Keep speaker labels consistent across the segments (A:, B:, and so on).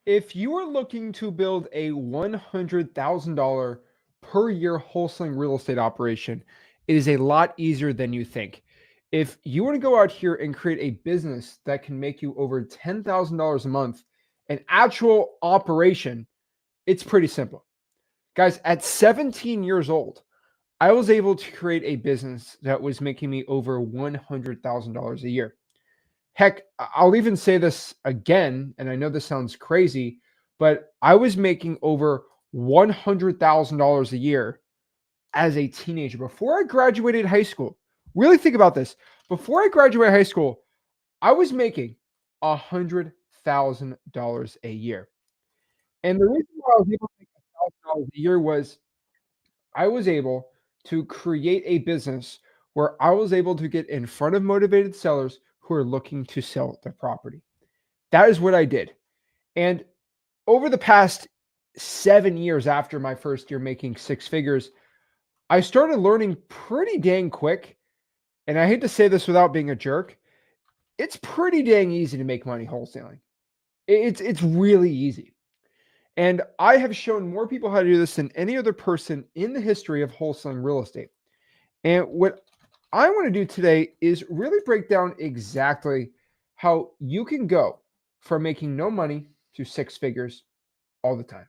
A: If you are looking to build a $100,000 per year wholesaling real estate operation, it is a lot easier than you think. If you want to go out here and create a business that can make you over $10,000 a month, an actual operation, it's pretty simple. Guys, at 17 years old, I was able to create a business that was making me over $100,000 a year. Heck, I'll even say this again, and I know this sounds crazy, but I was making over $100,000 a year as a teenager before I graduated high school. Really think about this. Before I graduated high school, I was making $100,000 a year. And the reason why I was able to make $1,000 a year was I was able to create a business where I was able to get in front of motivated sellers who are looking to sell their property. That is what I did. And over the past 7 years after my first year making six figures, I started learning pretty dang quick. And I hate to say this without being a jerk, it's pretty dang easy to make money wholesaling. It's really easy. And I have shown more people how to do this than any other person in the history of wholesaling real estate. And what I want to do today is really break down exactly how you can go from making no money to six figures all the time.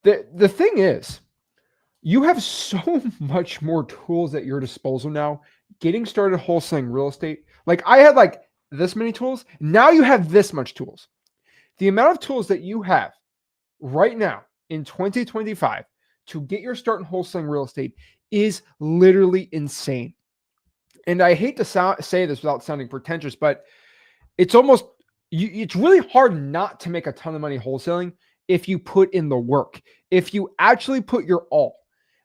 A: The thing is, you have so much more tools at your disposal now getting started wholesaling real estate. Like I had like this many tools. Now you have this much tools. The amount of tools that you have right now in 2025 to get your start in wholesaling real estate is literally insane. And I hate to say this without sounding pretentious, but it's almost it's really hard not to make a ton of money wholesaling if you put in the work, if you actually put your all.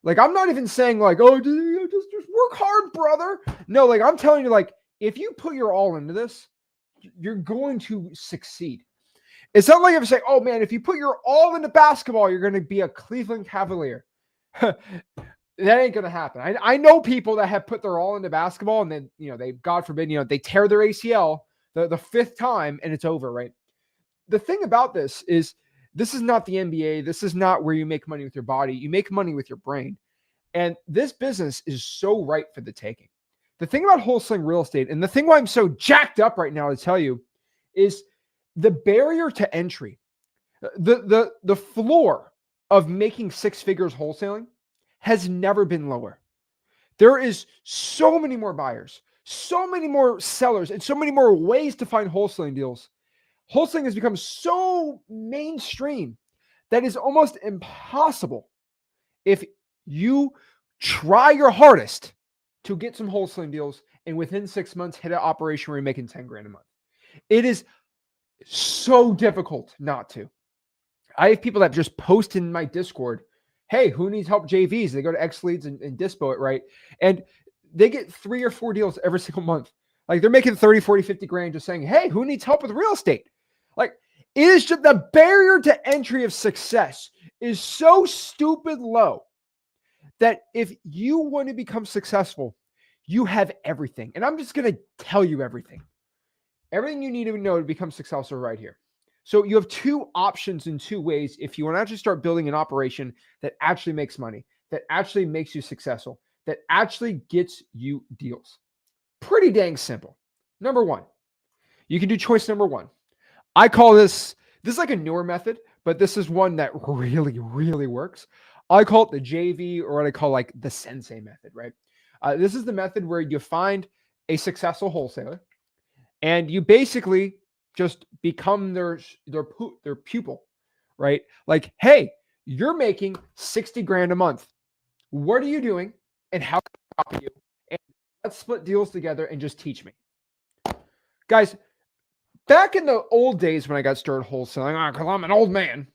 A: Like I'm not even saying like, oh, just work hard, brother. No, like I'm telling you, like if you put your all into this, you're going to succeed. It's not like I'm saying, oh man, if you put your all into basketball, you're going to be a Cleveland Cavalier. That ain't going to happen. I know people that have put their all into basketball and then, they, God forbid, they tear their ACL the fifth time and it's over, right? The thing about this is not the NBA. This is not where you make money with your body. You make money with your brain. And this business is so ripe for the taking. The thing about wholesaling real estate, and the thing why I'm so jacked up right now to tell you, is the barrier to entry, the floor of making six figures wholesaling has never been lower. There is so many more buyers, so many more sellers, and so many more ways to find wholesaling deals. Wholesaling has become so mainstream that is almost impossible if you try your hardest to get some wholesaling deals and within 6 months hit an operation where you're making 10 grand a month. It is so difficult not to. I have people that just post in my Discord, hey, who needs help JVs? They go to X Leads and dispo it, right? And they get 3 or 4 deals every single month. Like they're making 30, 40, 50 grand just saying, hey, who needs help with real estate? Like it is just the barrier to entry of success is so stupid low that if you want to become successful, you have everything. And I'm just going to tell you everything. Everything you need to know to become successful right here. So you have two options in two ways if you want to actually start building an operation that actually makes money, that actually makes you successful, that actually gets you deals. Pretty dang simple. Number one, you can do choice number one. I call this is like a newer method, but this is one that really, really works. I call it the JV, or what I call like the Sensei Method, right? This is the method where you find a successful wholesaler and you basically just become their pupil, right? Like, hey, you're making 60 grand a month. What are you doing and how can I help you? And let's split deals together and just teach me. Guys, back in the old days when I got started wholesaling, because I'm an old man,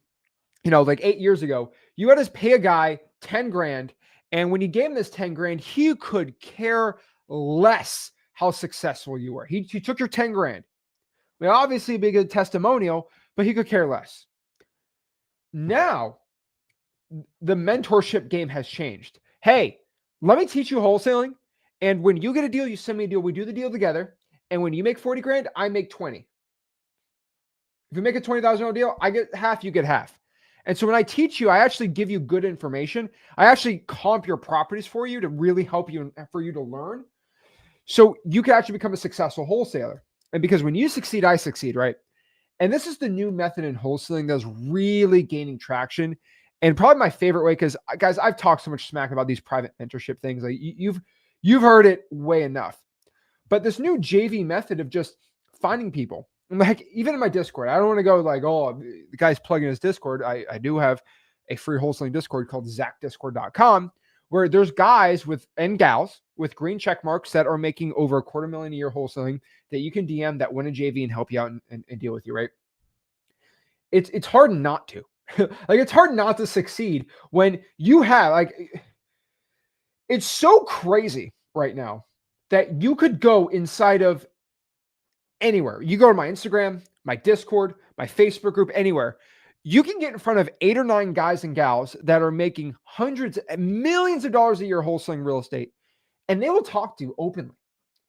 A: like 8 years ago, you had to pay a guy 10 grand. And when you gave him this 10 grand, he could care less how successful you were. He took your 10 grand. I mean, obviously, it'd be a good testimonial, but he could care less. Now, the mentorship game has changed. Hey, let me teach you wholesaling. And when you get a deal, you send me a deal. We do the deal together. And when you make 40 grand, I make 20. If you make a $20,000 deal, I get half, you get half. And so when I teach you, I actually give you good information. I actually comp your properties for you to really help you and for you to learn. So you can actually become a successful wholesaler. And because when you succeed, I succeed, right? And this is the new method in wholesaling that's really gaining traction. And probably my favorite way, because guys, I've talked so much smack about these private mentorship things. Like you've heard it way enough. But this new JV method of just finding people, and like even in my Discord, I don't want to go like, oh, the guy's plugging his Discord. I do have a free wholesaling Discord called zachdiscord.com, where there's guys with and gals with green check marks that are making over $250,000 a year wholesaling that you can DM that win a JV and help you out and deal with you, right? It's hard not to. Like it's hard not to succeed when you have like it's so crazy right now that you could go inside of anywhere. You go to my Instagram, my Discord, my Facebook group, anywhere. You can get in front of 8 or 9 guys and gals that are making hundreds and millions of dollars a year wholesaling real estate, and they will talk to you openly.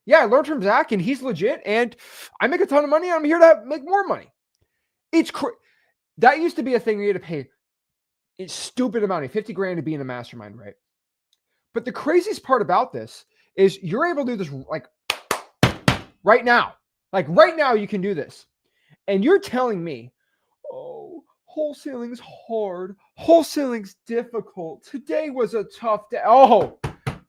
A: Yeah, I learned from Zach, and he's legit, and I make a ton of money. I'm here to make more money. That used to be a thing where you had to pay a stupid amount of $50,000 to be in a mastermind, right? But the craziest part about this is you're able to do this like right now. Like right now, you can do this. And you're telling me, oh, wholesaling's hard. Wholesaling's difficult. Today was a tough day. Oh,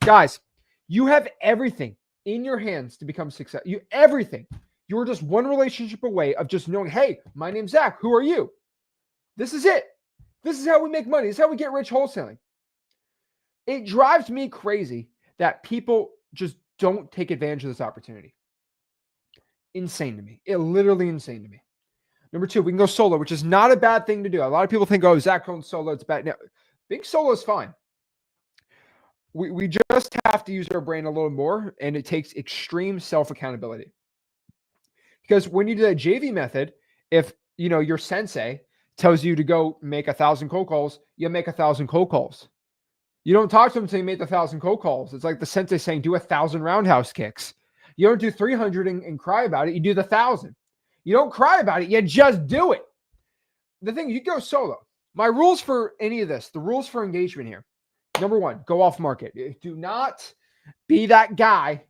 A: guys, you have everything in your hands to become successful. Everything. You're just one relationship away of just knowing, hey, my name's Zach. Who are you? This is it. This is how we make money. This is how we get rich wholesaling. It drives me crazy that people just don't take advantage of this opportunity. Insane to me. It literally insane to me. Number 2, we can go solo, which is not a bad thing to do. A lot of people think, oh, Zach going solo, it's bad. No, being solo is fine. We just have to use our brain a little more, and it takes extreme self-accountability. Because when you do that JV method, if your sensei tells you to go make 1,000 cold calls, you make 1,000 cold calls. You don't talk to them until you make 1,000 cold calls. It's like the sensei saying, do 1,000 roundhouse kicks. You don't do 300 and cry about it. You do the 1,000. You don't cry about it. You just do it. The thing, you go solo. My rules for any of this, the rules for engagement here. Number 1, go off market. Do not be that guy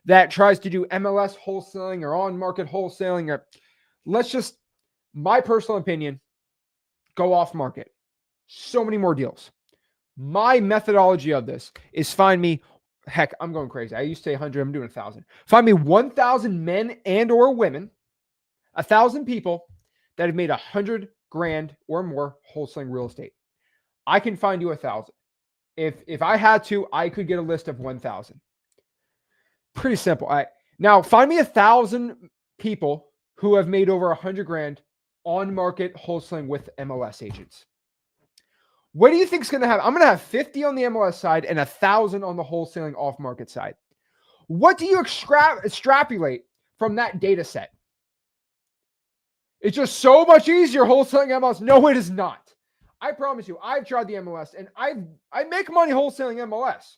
A: that tries to do MLS wholesaling or on market wholesaling. Or let's just, my personal opinion, go off market. So many more deals. My methodology of this is find me, heck, I'm going crazy. I used to say 100, I'm doing 1,000. Find me 1,000 men and or women, 1,000 people that have made $100,000 or more wholesaling real estate. I can find you 1,000. If I had to, I could get a list of 1,000. Pretty simple. Now find me 1,000 people who have made over $100,000 on market wholesaling with MLS agents. What do you think is going to happen? I'm going to have 50 on the MLS side and 1,000 on the wholesaling off market side. What do you extrapolate from that data set? It's just so much easier wholesaling MLS. No, it is not. I promise you, I've tried the MLS and I make money wholesaling MLS.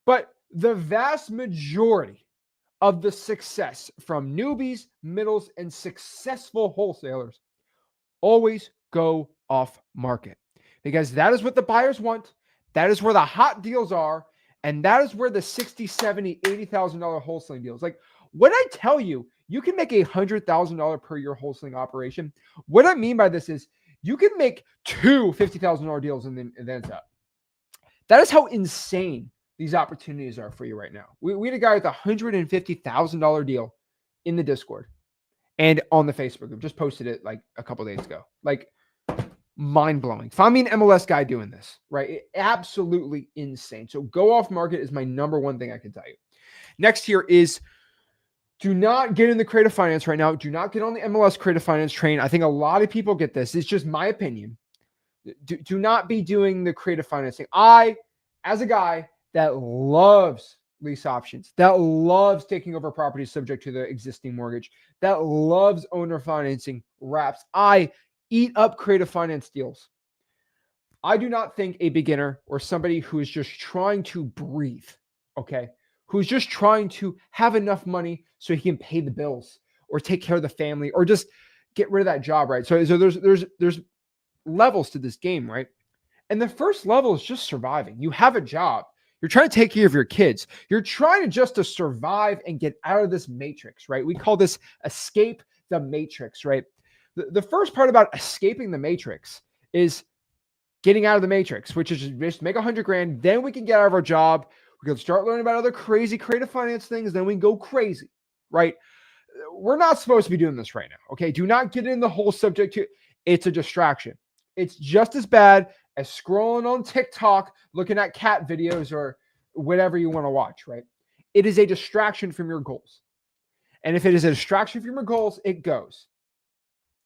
A: But the vast majority of the success from newbies, middles, and successful wholesalers always go off market. Because that is what the buyers want. That is where the hot deals are. And that is where the $60,000, $70,000, $80,000 wholesaling deals. Like when I tell you, you can make $100,000 per year wholesaling operation. What I mean by this is you can make 2 $50,000 deals and then it's up. That is how insane these opportunities are for you right now. We had a guy with a $150,000 deal in the Discord and on the Facebook group. Just posted it like a couple days ago. Like mind-blowing. Find me an MLS guy doing this, right? Absolutely insane. So go off market is my number 1 thing I can tell you. Next here is do not get in the creative finance right now. Do not get on the MLS creative finance train. I think a lot of people get this. It's just my opinion. Do not be doing the creative financing. I, as a guy that loves lease options, that loves taking over properties subject to the existing mortgage, that loves owner financing wraps, I eat up creative finance deals. I do not think a beginner or somebody who is just trying to breathe, okay, who's just trying to have enough money so he can pay the bills or take care of the family or just get rid of that job, right? So there's levels to this game, right? And the first level is just surviving. You have a job. You're trying to take care of your kids. You're trying to just to survive and get out of this matrix, right? We call this escape the matrix, right? The first part about escaping the matrix is getting out of the matrix, which is just make 100 grand. Then we can get out of our job. We can start learning about other crazy creative finance things. Then we can go crazy, right? We're not supposed to be doing this right now. Okay. Do not get in the whole subject. It's a distraction. It's just as bad as scrolling on TikTok, looking at cat videos or whatever you want to watch, right? It is a distraction from your goals. And if it is a distraction from your goals, it goes.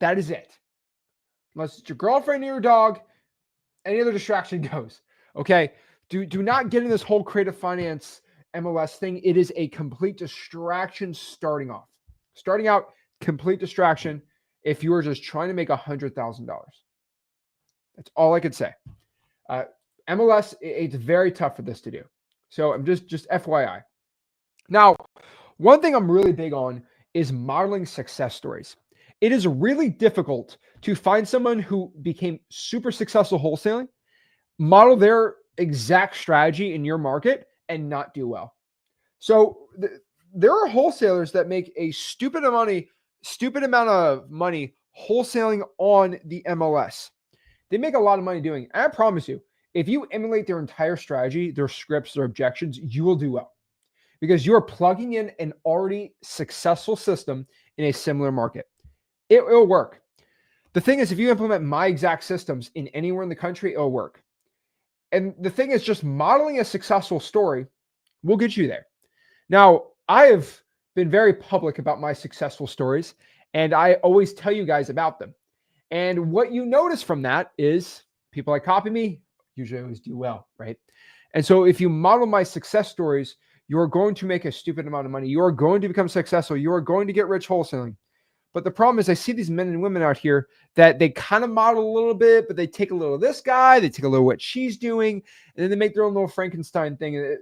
A: That is it. Unless it's your girlfriend or your dog, any other distraction goes. Okay. Do not get in this whole creative finance MLS thing. It is a complete distraction starting off. Starting out, complete distraction if you are just trying to make $100,000. That's all I could say. MLS, it's very tough for this to do. So I'm just FYI. Now, one thing I'm really big on is modeling success stories. It is really difficult to find someone who became super successful wholesaling, model their exact strategy in your market, and not do well. So there are wholesalers that make a stupid amount of money wholesaling on the MLS. They make a lot of money doing it. And I promise you, if you emulate their entire strategy, their scripts, their objections, you will do well because you are plugging in an already successful system in a similar market. It'll work. The thing is, if you implement my exact systems in anywhere in the country, it'll work. And the thing is, just modeling a successful story will get you there. Now, I have been very public about my successful stories, and I always tell you guys about them. And what you notice from that is people that copy me usually always do well, right? And so if you model my success stories, you're going to make a stupid amount of money. You are going to become successful. You are going to get rich wholesaling. But the problem is I see these men and women out here that they kind of model a little bit, but they take a little of this guy, they take a little what she's doing, and then they make their own little Frankenstein thing.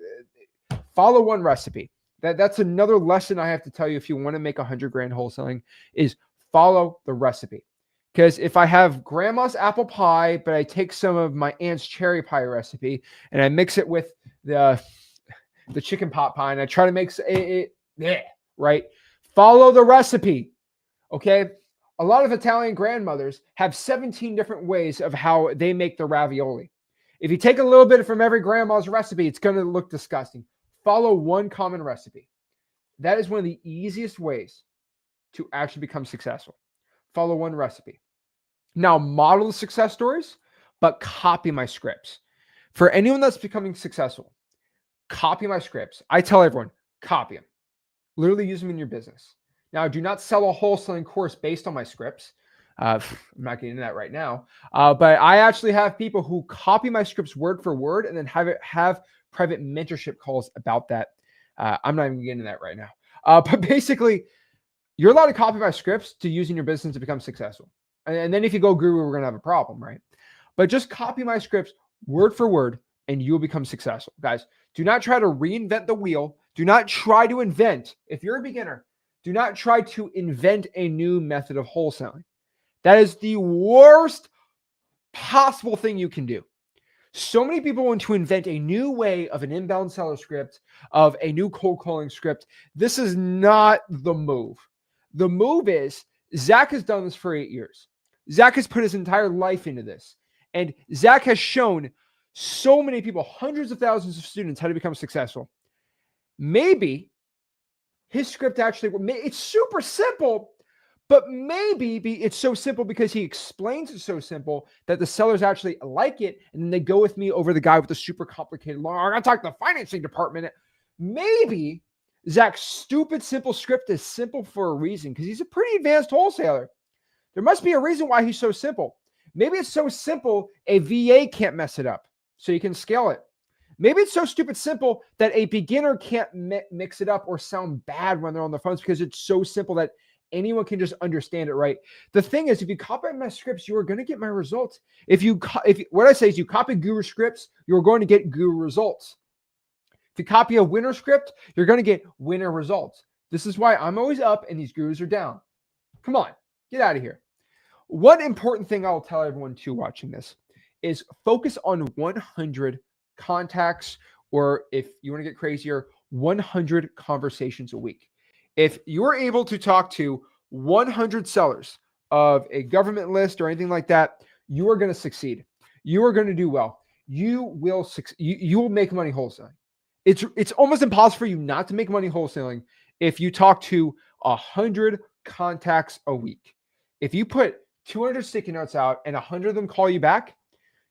A: Follow one recipe. That's another lesson I have to tell you if you want to make 100 grand wholesaling is follow the recipe. Because if I have grandma's apple pie, but I take some of my aunt's cherry pie recipe and I mix it with the chicken pot pie and I try to make it right? Follow the recipe. Okay. A lot of Italian grandmothers have 17 different ways of how they make the ravioli. If you take a little bit from every grandma's recipe, it's going to look disgusting. Follow one common recipe. That is one of the easiest ways to actually become successful. Follow one recipe. Now, model the success stories, but copy my scripts. For anyone that's becoming successful, copy my scripts. I tell everyone, copy them. Literally use them in your business. Now, do not sell a wholesaling course based on my scripts. I'm not getting into that right now. But I actually have people who copy my scripts word for word and then have private mentorship calls about that. I'm not even getting into that right now. But basically, you're allowed to copy my scripts to use in your business to become successful. And then if you go guru, we're going to have a problem, right? But just copy my scripts word for word and you'll become successful. Guys, do not try to reinvent the wheel. Do not try to invent. If you're a beginner, do not try to invent a new method of wholesaling. That is the worst possible thing you can do. So many people want to invent a new way of an inbound seller script, of a new cold calling script. This is not the move. The move is Zach has done this for 8 years. Zach has put his entire life into this. And Zach has shown so many people, hundreds of thousands of students, how to become successful. Maybe his script actually, it's super simple, but maybe it's so simple because he explains it so simple that the sellers actually like it. And then they go with me over the guy with the super complicated long. I got to talk to the financing department. Maybe Zach's stupid, simple script is simple for a reason because he's a pretty advanced wholesaler. There must be a reason why he's so simple. Maybe it's so simple a VA can't mess it up, so you can scale it. Maybe it's so stupid simple that a beginner can't mix it up or sound bad when they're on the phones because it's so simple that anyone can just understand it, right? The thing is, if you copy my scripts, you are going to get my results. What I say is you copy guru scripts, you're going to get guru results. If you copy a winner script, you're going to get winner results. This is why I'm always up and these gurus are down. Come on, Get out of here. One important thing I'll tell everyone too watching this is focus on 100 contacts, or if you want to get crazier, 100 conversations a week. If you're able to talk to 100 sellers of a government list or anything like that, you are going to succeed. You are going to do well. You will succeed. You will make money wholesaling. It's almost impossible for you not to make money wholesaling if you talk to 100 contacts a week. If you put 200 sticky notes out and 100 of them call you back,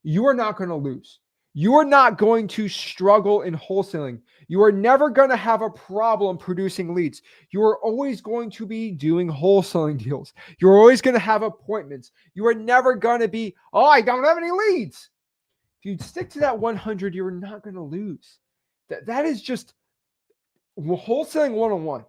A: you are not going to lose. You are not going to struggle in wholesaling. You are never going to have a problem producing leads. You are always going to be doing wholesaling deals. You're always going to have appointments. You are never going to be, oh, I don't have any leads. If you stick to that 100, you're not going to lose. That is just wholesaling 101.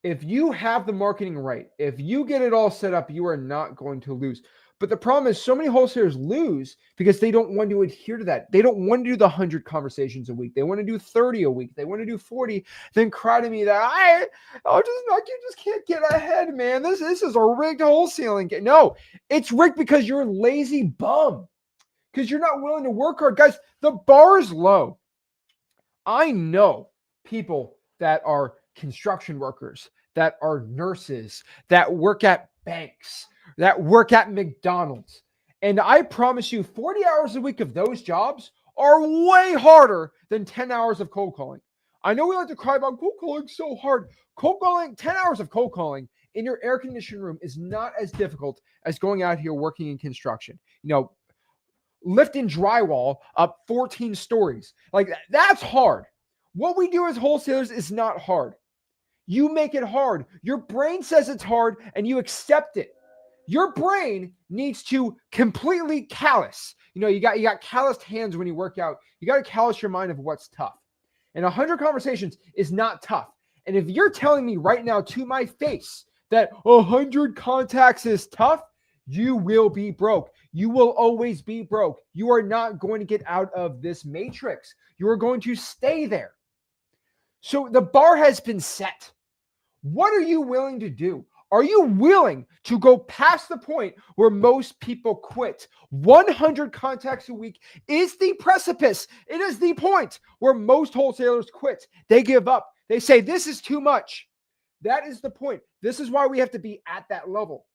A: If you have the marketing right, if you get it all set up, you are not going to lose. But the problem is so many wholesalers lose because they don't want to adhere to that. They don't want to do the 100 conversations a week. They want to do 30 a week. They want to do 40, then cry to me that you just can't get ahead, man. This is a rigged wholesaling game. No, it's rigged because you're a lazy bum, because you're not willing to work hard. Guys, the bar is low. I know people that are construction workers, that are nurses, that work at banks, that work at McDonald's. And I promise you, 40 hours a week of those jobs are way harder than 10 hours of cold calling. I know we like to cry about cold calling so hard. Cold calling, 10 hours of cold calling in your air conditioned room is not as difficult as going out here working in construction. Lifting drywall up 14 stories. Like, that's hard. What we do as wholesalers is not hard. You make it hard. Your brain says it's hard and you accept it. Your brain needs to completely callous. You got calloused hands when you work out. You got to callous your mind of what's tough. And 100 conversations is not tough. And if you're telling me right now to my face that 100 contacts is tough, you will be broke. You will always be broke. You are not going to get out of this matrix. You are going to stay there. So the bar has been set. What are you willing to do? Are you willing to go past the point where most people quit? 100 contacts a week is the precipice. It is the point where most wholesalers quit. They give up. They say, this is too much. That is the point. This is why we have to be at that level.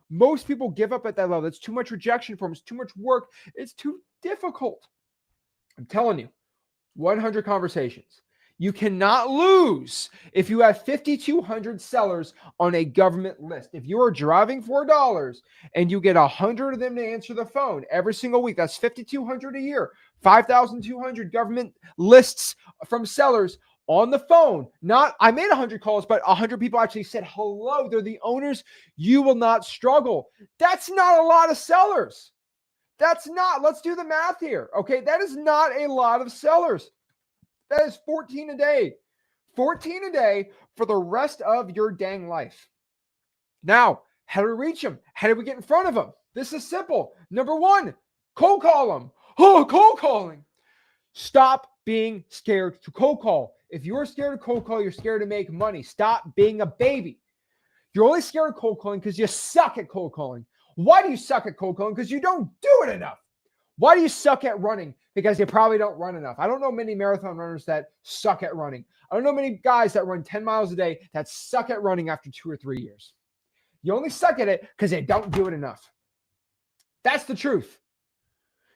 A: Most people give up at that level. It's too much rejection for them. It's too much work. It's too difficult. I'm telling you, 100 conversations. You cannot lose if you have 5,200 sellers on a government list. If you are driving $4 and you get 100 of them to answer the phone every single week, that's 5,200 a year, 5,200 government lists from sellers on the phone. Not, I made 100 calls, but 100 people actually said hello. They're the owners. You will not struggle. That's not a lot of sellers. That's not, let's do the math here. Okay. That is not a lot of sellers. That is 14 a day. 14 a day for the rest of your dang life. Now, how do we reach them? How do we get in front of them? This is simple. Number one, cold call them. Oh, cold calling. Stop being scared to cold call. If you're scared of cold call, you're scared to make money. Stop being a baby. You're only scared of cold calling because you suck at cold calling. Why do you suck at cold calling? Because you don't do it enough. Why do you suck at running? Because you probably don't run enough. I don't know many marathon runners that suck at running. I don't know many guys that run 10 miles a day that suck at running after 2 or 3 years. You only suck at it because they don't do it enough. That's the truth.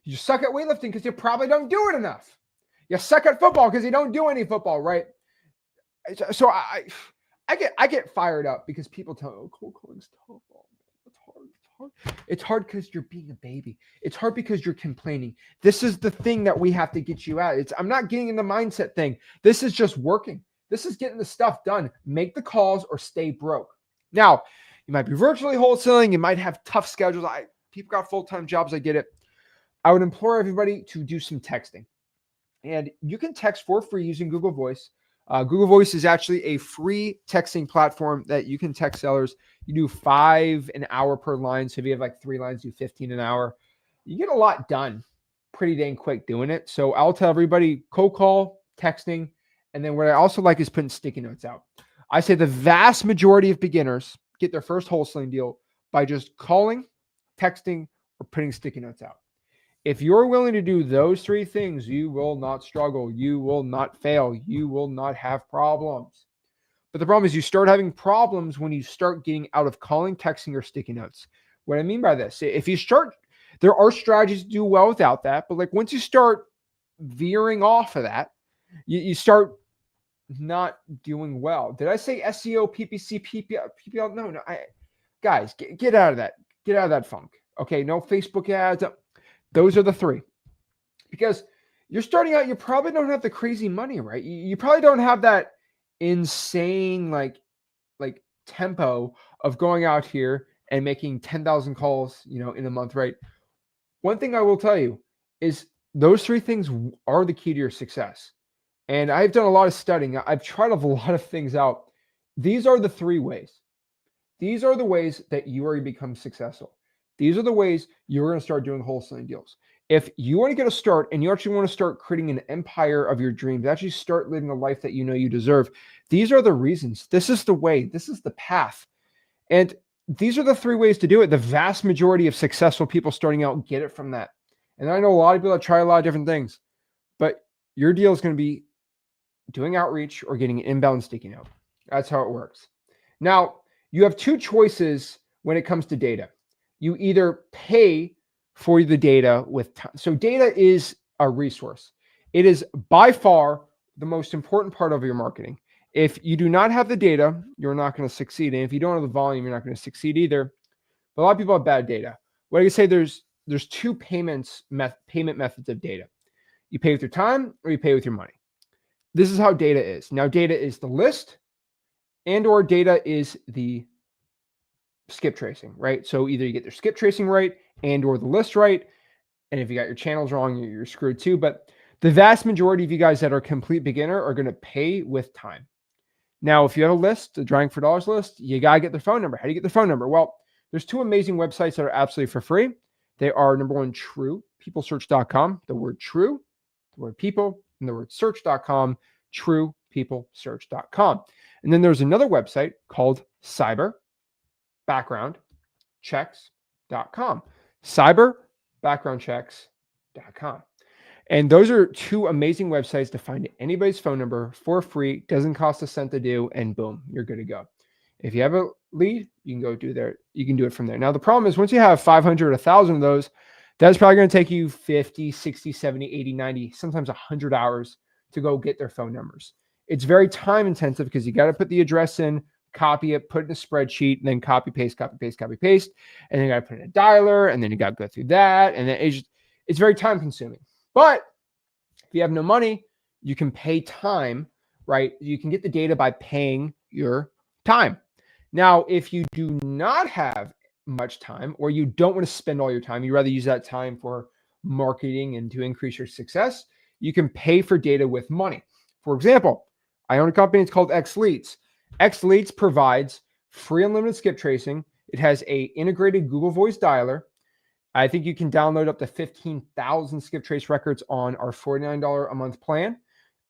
A: You suck at weightlifting because you probably don't do it enough. You suck at football because you don't do any football, right? So I get fired up because people tell me, oh, cold calling's tough. Oh, it's hard. It's hard because you're being a baby. It's hard because you're complaining. This is the thing that we have to get you out. I'm not getting in the mindset thing. This is just working. This is getting the stuff done. Make the calls or stay broke. Now, you might be virtually wholesaling. You might have tough schedules. People got full-time jobs. I get it. I would implore everybody to do some texting. And you can text for free using Google Voice. Google Voice is actually a free texting platform that you can text sellers. You do 5 an hour per line. So if you have like 3 lines, do 15 an hour. You get a lot done pretty dang quick doing it. So I'll tell everybody cold call, texting. And then what I also like is putting sticky notes out. I say the vast majority of beginners get their first wholesaling deal by just calling, texting, or putting sticky notes out. If you're willing to do those three things, you will not struggle. You will not fail. You will not have problems. But the problem is you start having problems when you start getting out of calling, texting, or sticky notes. What I mean by this, if you start, there are strategies to do well without that. But like once you start veering off of that, you start not doing well. Did I say SEO, PPC, PPL? No. Guys, get out of that. Get out of that funk. Okay, no Facebook ads. Those are the three. Because you're starting out, you probably don't have the crazy money, right? You probably don't have that insane like tempo of going out here and making 10,000 calls, in a month, right? One thing I will tell you is those three things are the key to your success. And I've done a lot of studying. I've tried a lot of things out. These are the three ways. These are the ways that you are going to become successful. These are the ways you're going to start doing wholesaling deals. If you want to get a start and you actually want to start creating an empire of your dreams, actually start living the life that you know you deserve, these are the reasons. This is the way. This is the path. And these are the three ways to do it. The vast majority of successful people starting out get it from that. And I know a lot of people that try a lot of different things, but your deal is going to be doing outreach or getting an inbound sticky note. That's how it works. Now, you have two choices when it comes to data. You either pay for the data with time. So data is a resource. It is by far the most important part of your marketing. If you do not have the data, you're not going to succeed. And if you don't have the volume, you're not going to succeed either. But a lot of people have bad data. What I can say, there's two payment methods of data. You pay with your time or you pay with your money. This is how data is. Now, data is the list and or data is the skip tracing, right? So either you get their skip tracing right and or the list right. And if you got your channels wrong, you're screwed too. But the vast majority of you guys that are complete beginner are going to pay with time. Now, if you have a list, a drawing for dollars list, you got to get their phone number. How do you get their phone number? Well, there's two amazing websites that are absolutely for free. They are number one, truepeoplesearch.com, the word true, the word people, and the word search.com, truepeoplesearch.com. And then there's another website called cyberbackgroundchecks.com, cyberbackgroundchecks.com. And those are two amazing websites to find anybody's phone number for free. Doesn't cost a cent to do, and boom, you're good to go. If you have a lead, you can go do there. You can do it from there. Now, the problem is once you have 500, 1,000 of those, that's probably going to take you 50, 60, 70, 80, 90, sometimes 100 hours to go get their phone numbers. It's very time intensive because you got to put the address in, copy it, put it in a spreadsheet, and then copy, paste. And then you got to put in a dialer, and then you got to go through that. And then it's very time consuming. But if you have no money, you can pay time, right? You can get the data by paying your time. Now, if you do not have much time or you don't want to spend all your time, you rather use that time for marketing and to increase your success, you can pay for data with money. For example, I own a company, it's called X Leads. X Leads provides free unlimited skip tracing. It has a integrated Google Voice dialer. I think you can download up to 15,000 skip trace records on our $49 a month plan.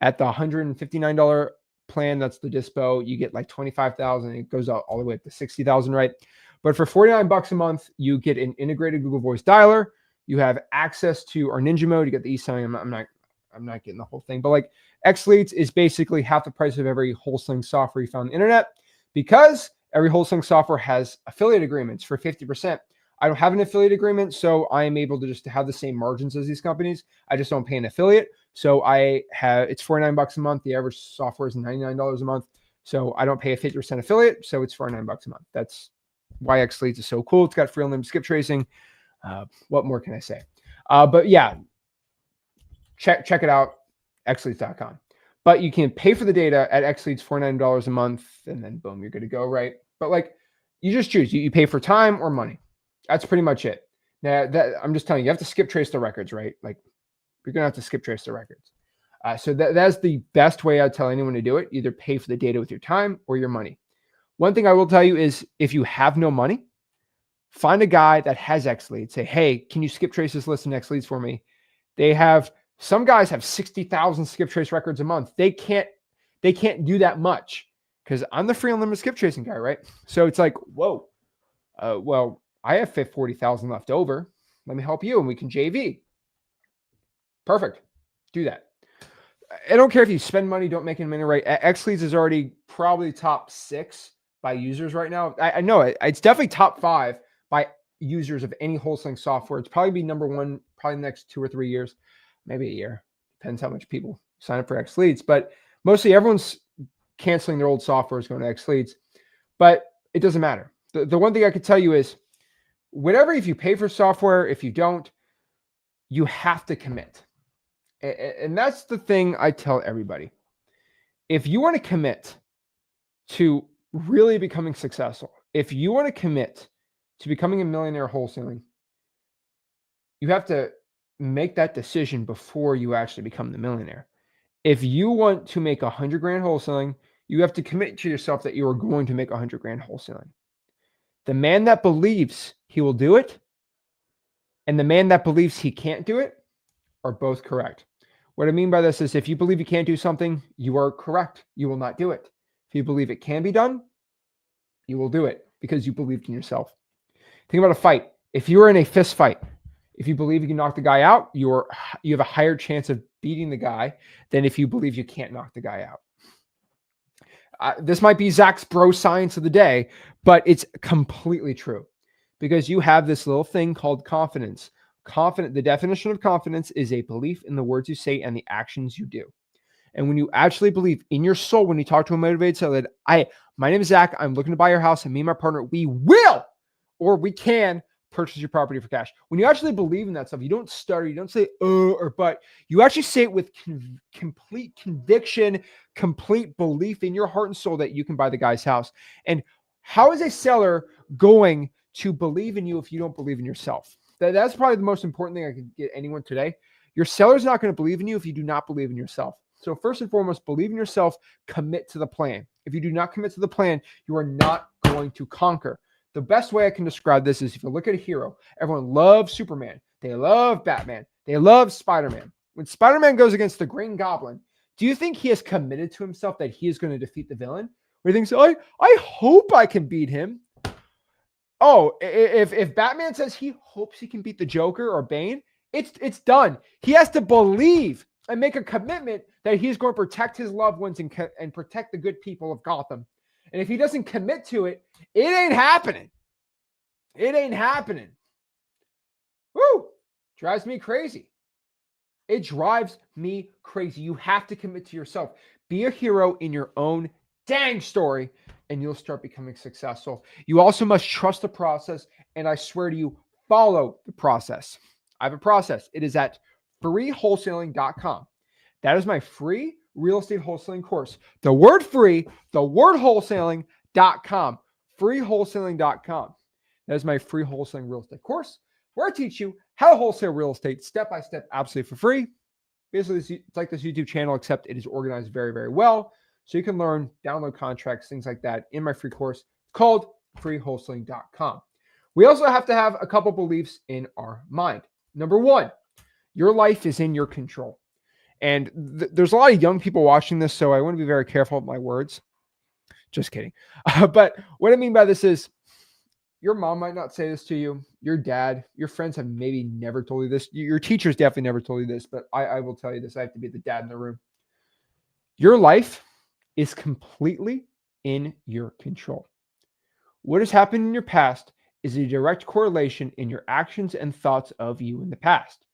A: At the $159 plan, that's the dispo, you get like 25,000. It goes out all the way up to 60,000, right? But for 49 bucks a month, you get an integrated Google Voice dialer. You have access to our Ninja mode. You get the e-signing. I'm not getting the whole thing, but like X Leads is basically half the price of every wholesaling software you found on the internet because every wholesaling software has affiliate agreements for 50%. I don't have an affiliate agreement, so I am able to just have the same margins as these companies. I just don't pay an affiliate. So it's 49 bucks a month. The average software is $99 a month. So I don't pay a 50% affiliate. So it's 49 bucks a month. That's why X Leads is so cool. It's got free unlimited skip tracing. What more can I say? But yeah, check it out, xleads.com. But you can pay for the data at X Leads, $49 a month, and then boom, you're good to go, right? But like, you just choose. You pay for time or money. That's pretty much it. Now, I'm just telling you, you have to skip trace the records, right? Like, you're going to have to skip trace the records. So that's the best way I'd tell anyone to do it. Either pay for the data with your time or your money. One thing I will tell you is if you have no money, find a guy that has X Leads. Say, hey, can you skip trace this list in X Leads for me? Some guys have 60,000 skip trace records a month. They can't do that much because I'm the free unlimited skip tracing guy, right? So it's like, whoa. Well, I have 40,000 left over. Let me help you and we can JV. Perfect. Do that. I don't care if you spend money, don't make any money, right? XLeads is already probably top 6 by users right now. I know it's definitely top 5 by users of any wholesaling software. It's probably be number 1, probably the next 2 or 3 years, maybe a year. Depends how much people sign up for XLeads. But mostly everyone's canceling their old software, is going to XLeads. But it doesn't matter. The one thing I could tell you is whatever, if you pay for software, if you don't, you have to commit. And that's the thing I tell everybody. If you want to commit to really becoming successful, if you want to commit to becoming a millionaire wholesaling, you have to make that decision before you actually become the millionaire. If you want to make 100 grand wholesaling, you have to commit to yourself that you are going to make 100 grand wholesaling. The man that believes he will do it and the man that believes he can't do it are both correct. What I mean by this is if you believe you can't do something, you are correct. You will not do it. If you believe it can be done, you will do it because you believed in yourself. Think about a fight. If you're in a fist fight, if you believe you can knock the guy out, you have a higher chance of beating the guy than if you believe you can't knock the guy out. This might be Zach's bro science of the day, but it's completely true because you have this little thing called confidence. The definition of confidence is a belief in the words you say and the actions you do. And when you actually believe in your soul, when you talk to a motivated seller, that my name is Zach, I'm looking to buy your house, and me and my partner, we will, or we can purchase your property for cash. When you actually believe in that stuff, you don't stutter, you don't say or but, you actually say it with complete conviction, complete belief in your heart and soul that you can buy the guy's house. And how is a seller going to believe in you if you don't believe in yourself? That's probably the most important thing I can get anyone today. Your seller's not going to believe in you if you do not believe in yourself. So first and foremost, believe in yourself, commit to the plan. If you do not commit to the plan, you are not going to conquer. The best way I can describe this is if you look at a hero, everyone loves Superman. They love Batman. They love Spider-Man. When Spider-Man goes against the Green Goblin, do you think he has committed to himself that he is going to defeat the villain? Or he thinks, I hope I can beat him. Oh, if Batman says he hopes he can beat the Joker or Bane, it's done. He has to believe and make a commitment that he's going to protect his loved ones and protect the good people of Gotham. And if he doesn't commit to it, it ain't happening. It ain't happening. Woo! Drives me crazy. It drives me crazy. You have to commit to yourself. Be a hero in your own dang story, and you'll start becoming successful. You also must trust the process, and I swear to you, follow the process. I have a process. It is at freewholesaling.com. That is my free real estate wholesaling course. The word free, the word wholesaling.com. Freewholesaling.com. That is my free wholesaling real estate course where I teach you how to wholesale real estate step by step, absolutely for free. Basically, it's like this YouTube channel, except it is organized very, very well. So you can learn, download contracts, things like that in my free course called freewholesaling.com. We also have to have a couple beliefs in our mind. Number one, your life is in your control. And there's a lot of young people watching this, so I want to be very careful with my words. Just kidding. But what I mean by this is your mom might not say this to you. Your dad, your friends have maybe never told you this. Your teachers definitely never told you this, but I will tell you this. I have to be the dad in the room. Your life is completely in your control. What has happened in your past is a direct correlation in your actions and thoughts of you in the past.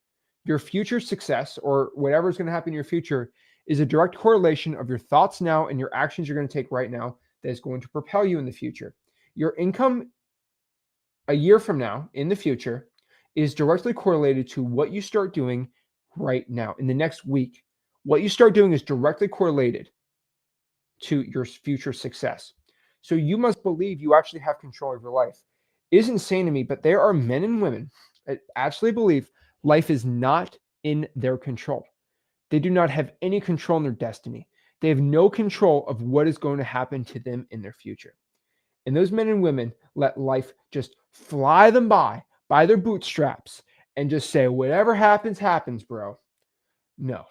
A: Your future success, or whatever is going to happen in your future, is a direct correlation of your thoughts now and your actions you're going to take right now that is going to propel you in the future. Your income a year from now in the future is directly correlated to what you start doing right now in the next week. What you start doing is directly correlated to your future success. So you must believe you actually have control of your life. It is insane to me, but there are men and women that actually believe life is not in their control. They do not have any control in their destiny. They have no control of what is going to happen to them in their future. And those men and women let life just fly them by their bootstraps and just say, whatever happens, happens, bro. No.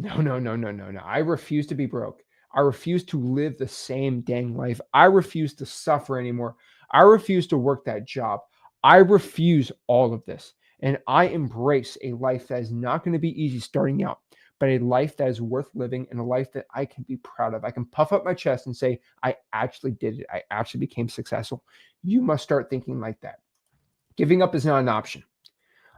A: I refuse to be broke. I refuse to live the same dang life. I refuse to suffer anymore. I refuse to work that job. I refuse all of this. And I embrace a life that is not going to be easy starting out, but a life that is worth living and a life that I can be proud of. I can puff up my chest and say, I actually did it. I actually became successful. You must start thinking like that. Giving up is not an option.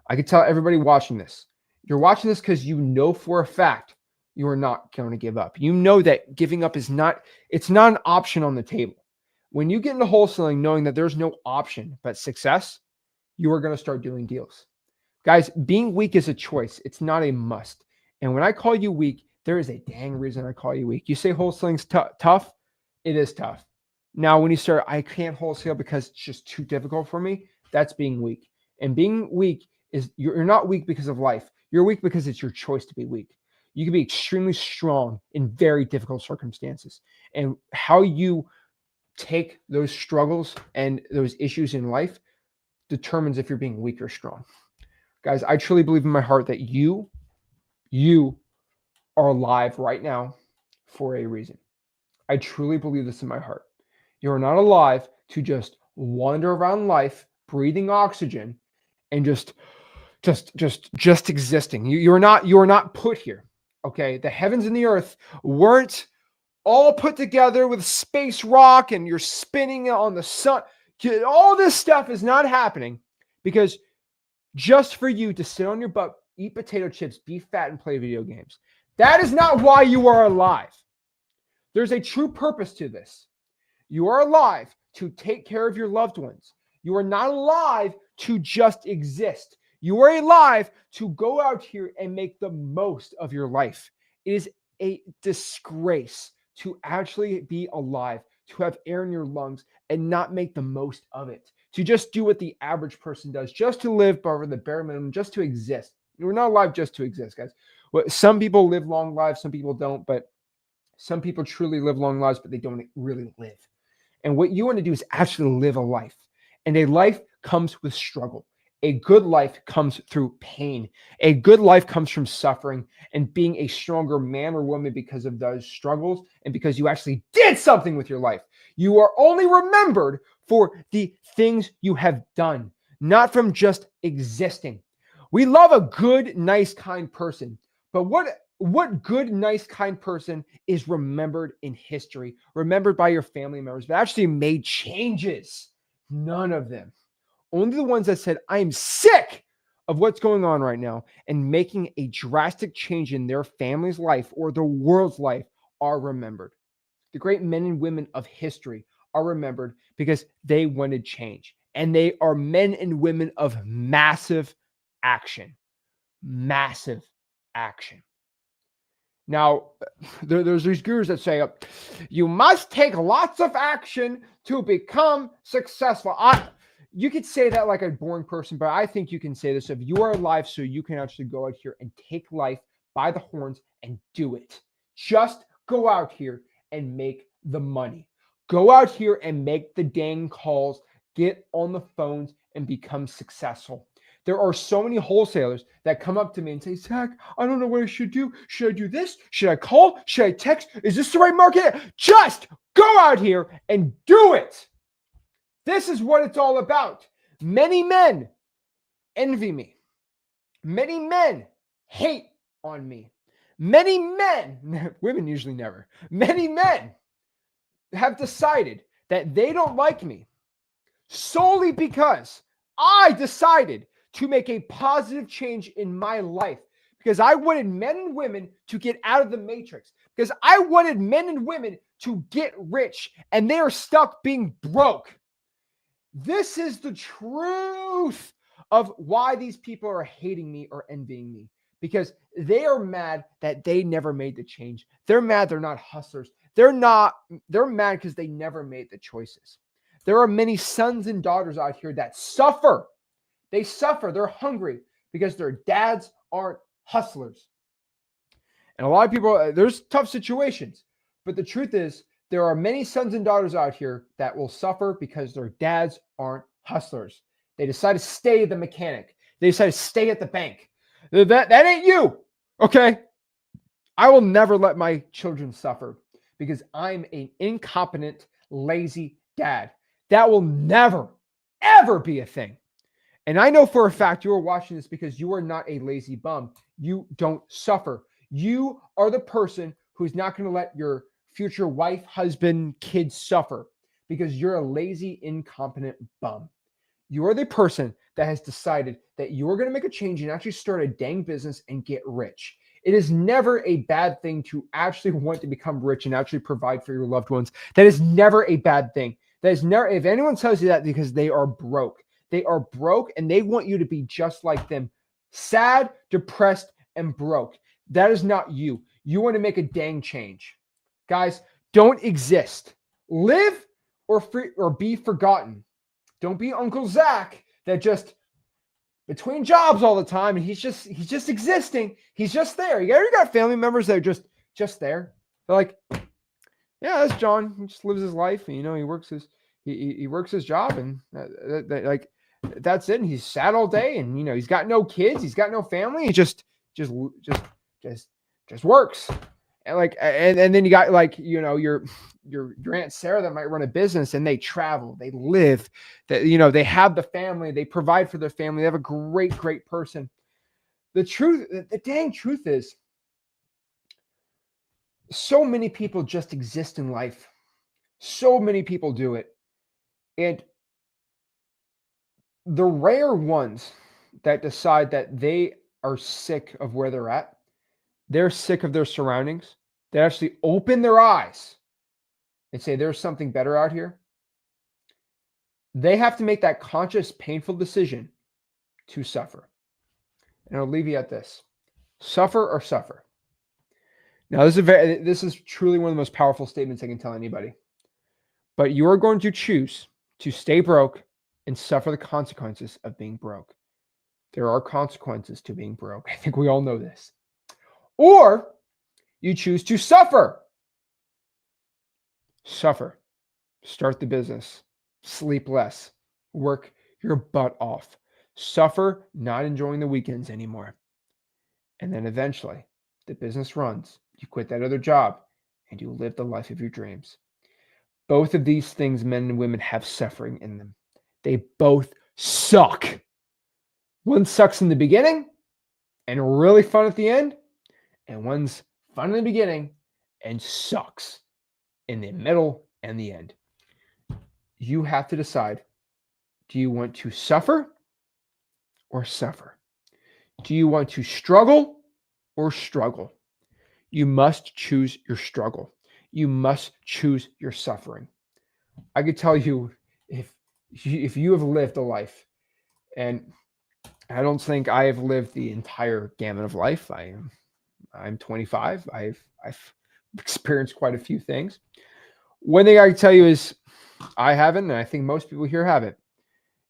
A: I can tell everybody watching this, you're watching this because you know for a fact you are not going to give up. You know that giving up is not, it's not an option on the table. When you get into wholesaling, knowing that there's no option but success, you are going to start doing deals. Guys, being weak is a choice. It's not a must. And when I call you weak, there is a dang reason I call you weak. You say wholesaling's tough. It is tough. Now, when you start, I can't wholesale because it's just too difficult for me. That's being weak. And being weak is you're not weak because of life. You're weak because it's your choice to be weak. You can be extremely strong in very difficult circumstances. And how you take those struggles and those issues in life determines if you're being weak or strong. Guys, I truly believe in my heart that you are alive right now for a reason. I truly believe this in my heart. You are not alive to just wander around life, breathing oxygen, and just existing. You are not put here. Okay, the heavens and the earth weren't all put together with space rock, and you're spinning on the sun. All this stuff is not happening because just for you to sit on your butt, eat potato chips, be fat, and play video games. That is not why you are alive. There's a true purpose to this. You are alive to take care of your loved ones. You are not alive to just exist. You are alive to go out here and make the most of your life. It is a disgrace to actually be alive, to have air in your lungs and not make the most of it, to just do what the average person does, just to live over the bare minimum, just to exist. We're not alive just to exist, guys. Some people live long lives, some people don't, but some people truly live long lives, but they don't really live. And what you want to do is actually live a life. And a life comes with struggle. A good life comes through pain. A good life comes from suffering and being a stronger man or woman because of those struggles and because you actually did something with your life. You are only remembered for the things you have done, not from just existing. We love a good, nice, kind person. But what good, nice, kind person is remembered in history, remembered by your family members, but actually made changes? None of them. Only the ones that said, I am sick of what's going on right now and making a drastic change in their family's life or the world's life are remembered. The great men and women of history are remembered because they wanted change. And they are men and women of massive action. Massive action. Now, there's these gurus that say, you must take lots of action to become successful. You could say that like a boring person, but I think you can say this if you are alive so you can actually go out here and take life by the horns and do it. Just go out here and make the money. Go out here and make the dang calls, get on the phones and become successful. There are so many wholesalers that come up to me and say, Zach, I don't know what I should do. Should I do this? Should I call? Should I text? Is this the right market? Just go out here and do it. This is what it's all about. Many men envy me. Many men hate on me. Many men, women usually never, many men have decided that they don't like me solely because I decided to make a positive change in my life, because I wanted men and women to get out of the matrix, because I wanted men and women to get rich and they are stuck being broke. This is the truth of why these people are hating me or envying me, because they are mad that they never made the change. They're mad they're not hustlers. They're mad because they never made the choices. There are many sons and daughters out here that suffer. They suffer. They're hungry because their dads aren't hustlers. And a lot of people, there's tough situations, but the truth is there are many sons and daughters out here that will suffer because their dads aren't hustlers. They decide to stay the mechanic. They decide to stay at the bank. That ain't you, okay? I will never let my children suffer because I'm an incompetent, lazy dad. That will never, ever be a thing. And I know for a fact you are watching this because you are not a lazy bum. You don't suffer. You are the person who's not going to let your future wife, husband, kids suffer because you're a lazy, incompetent bum. You are the person that has decided that you're going to make a change and actually start a dang business and get rich. It is never a bad thing to actually want to become rich and actually provide for your loved ones. That is never a bad thing. That is never, if anyone tells you that because they are broke, and they want you to be just like them, sad, depressed, and broke. That is not you. You want to make a dang change. Guys, don't exist. Live or be forgotten. Don't be Uncle Zach that just between jobs all the time and he's just existing. He's just there. You got family members that are just there. They're like, yeah, that's John. He just lives his life, and he works his job, and like that's it. And he's sad all day, and he's got no kids, he's got no family. He just works, and then you got your Aunt Sarah that might run a business, and they travel, they live, that they have the family, they provide for their family, they have a great person. The dang truth is, so many people just exist in life. So many people do it. And the rare ones that decide that they are sick of where they're at, they're sick of their surroundings, they actually open their eyes and say, there's something better out here. They have to make that conscious, painful decision to suffer. And I'll leave you at this. Suffer or suffer. Now, this is truly one of the most powerful statements I can tell anybody. But you are going to choose to stay broke and suffer the consequences of being broke. There are consequences to being broke. I think we all know this. Or you choose to suffer. Suffer. Start the business. Sleep less. Work your butt off. Suffer not enjoying the weekends anymore. And then eventually, the business runs. You quit that other job and you live the life of your dreams. Both of these things, men and women, have suffering in them. They both suck. One sucks in the beginning and really fun at the end, and one's fun in the beginning and sucks in the middle and the end. You have to decide, do you want to suffer or suffer? Do you want to struggle or struggle? You must choose your struggle. You must choose your suffering. I could tell you, if you have lived a life, and I don't think I have lived the entire gamut of life. I'm 25. I've experienced quite a few things. One thing I can tell you is I haven't, and I think most people here haven't.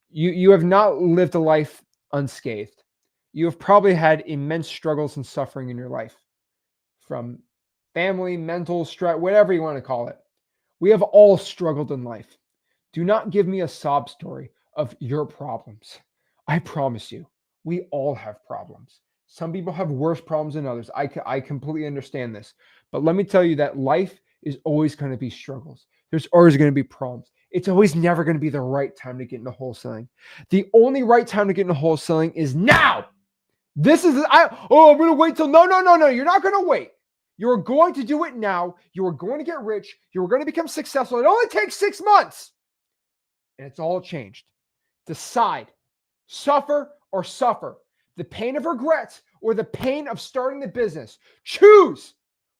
A: You have not lived a life unscathed. You have probably had immense struggles and suffering in your life, from family, mental stress, whatever you want to call it. We have all struggled in life. Do not give me a sob story of your problems. I promise you, we all have problems. Some people have worse problems than others. I completely understand this. But let me tell you that life is always going to be struggles. There's always going to be problems. It's always never going to be the right time to get into wholesaling. The only right time to get into wholesaling is now. I'm going to wait till, no. You're not going to wait. You're going to do it now. You are going to get rich. You're going to become successful. It only takes 6 months. And it's all changed. Decide, suffer or suffer. The pain of regrets or the pain of starting the business. Choose.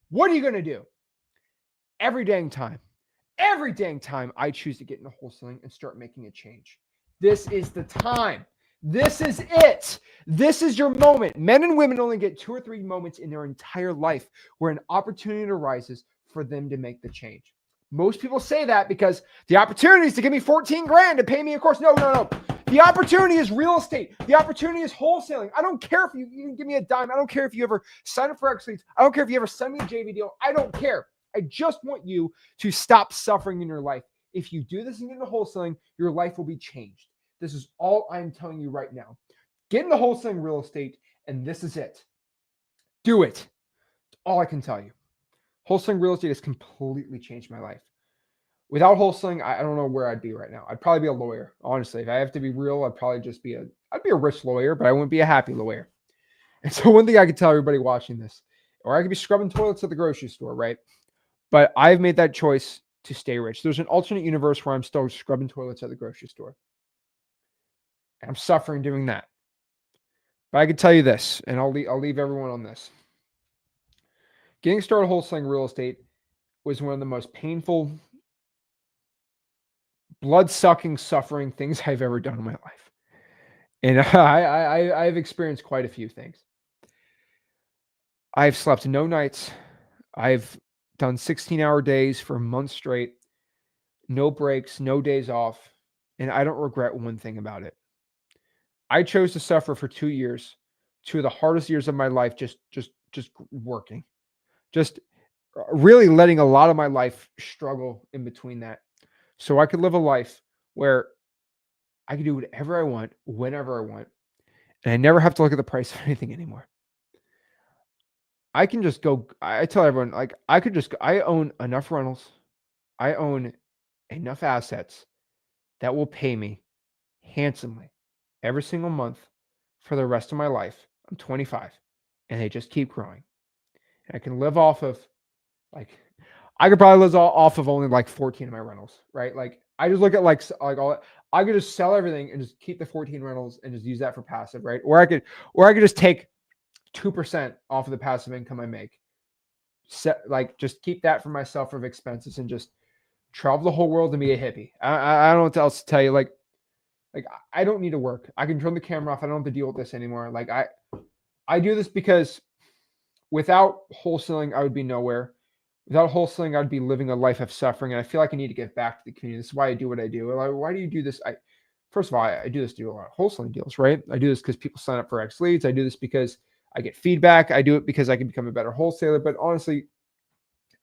A: What are you going to do? Every dang time I choose to get into wholesaling and start making a change. This is the time. This is it. This is your moment. Men and women only get 2 or 3 moments in their entire life where an opportunity arises for them to make the change. Most people say that because the opportunity is to give me 14 grand to pay me a course. No. The opportunity is real estate. The opportunity is wholesaling. I don't care if you even give me a dime. I don't care if you ever sign up for X Leads. I don't care if you ever send me a JV deal. I don't care. I just want you to stop suffering in your life. If you do this and get into wholesaling, your life will be changed. This is all I'm telling you right now. Get into wholesaling real estate, and this is it. Do it. That's all I can tell you. Wholesaling real estate has completely changed my life. Without wholesaling, I don't know where I'd be right now. I'd probably be a lawyer, honestly. If I have to be real, I'd probably just be I'd be a rich lawyer, but I wouldn't be a happy lawyer. And so one thing I could tell everybody watching this, or I could be scrubbing toilets at the grocery store, right? But I've made that choice to stay rich. There's an alternate universe where I'm still scrubbing toilets at the grocery store. And I'm suffering doing that. But I can tell you this, and I'll leave everyone on this. Getting started wholesaling real estate was one of the most painful, blood-sucking, suffering things I've ever done in my life. And I've experienced quite a few things. I've slept no nights. I've done 16-hour days for months straight, no breaks, no days off, and I don't regret one thing about it. I chose to suffer for 2 years, 2 of the hardest years of my life, just working, just really letting a lot of my life struggle in between that, so I could live a life where I could do whatever I want, whenever I want, and I never have to look at the price of anything anymore. I can just go. I tell everyone, like, I could just. I own enough rentals. I own enough assets that will pay me handsomely every single month for the rest of my life. I'm 25, and they just keep growing. And I can live off of, like, I could probably live off of only like 14 of my rentals, right? Like, I just look at like all. I could just sell everything and just keep the 14 rentals and just use that for passive, right? Or I could just take 2% off of the passive income I make. Like, just keep that for myself for expenses and just travel the whole world and be a hippie. I don't know what else to tell you. Like I don't need to work. I can turn the camera off. I don't have to deal with this anymore. Like I do this because without wholesaling, I would be nowhere. Without wholesaling, I'd be living a life of suffering. And I feel like I need to give back to the community. This is why I do what I do. Like, why do you do this? First of all, I do this to do a lot of wholesaling deals, right? I do this because people sign up for X leads. I do this because I get feedback. I do it because I can become a better wholesaler. But honestly,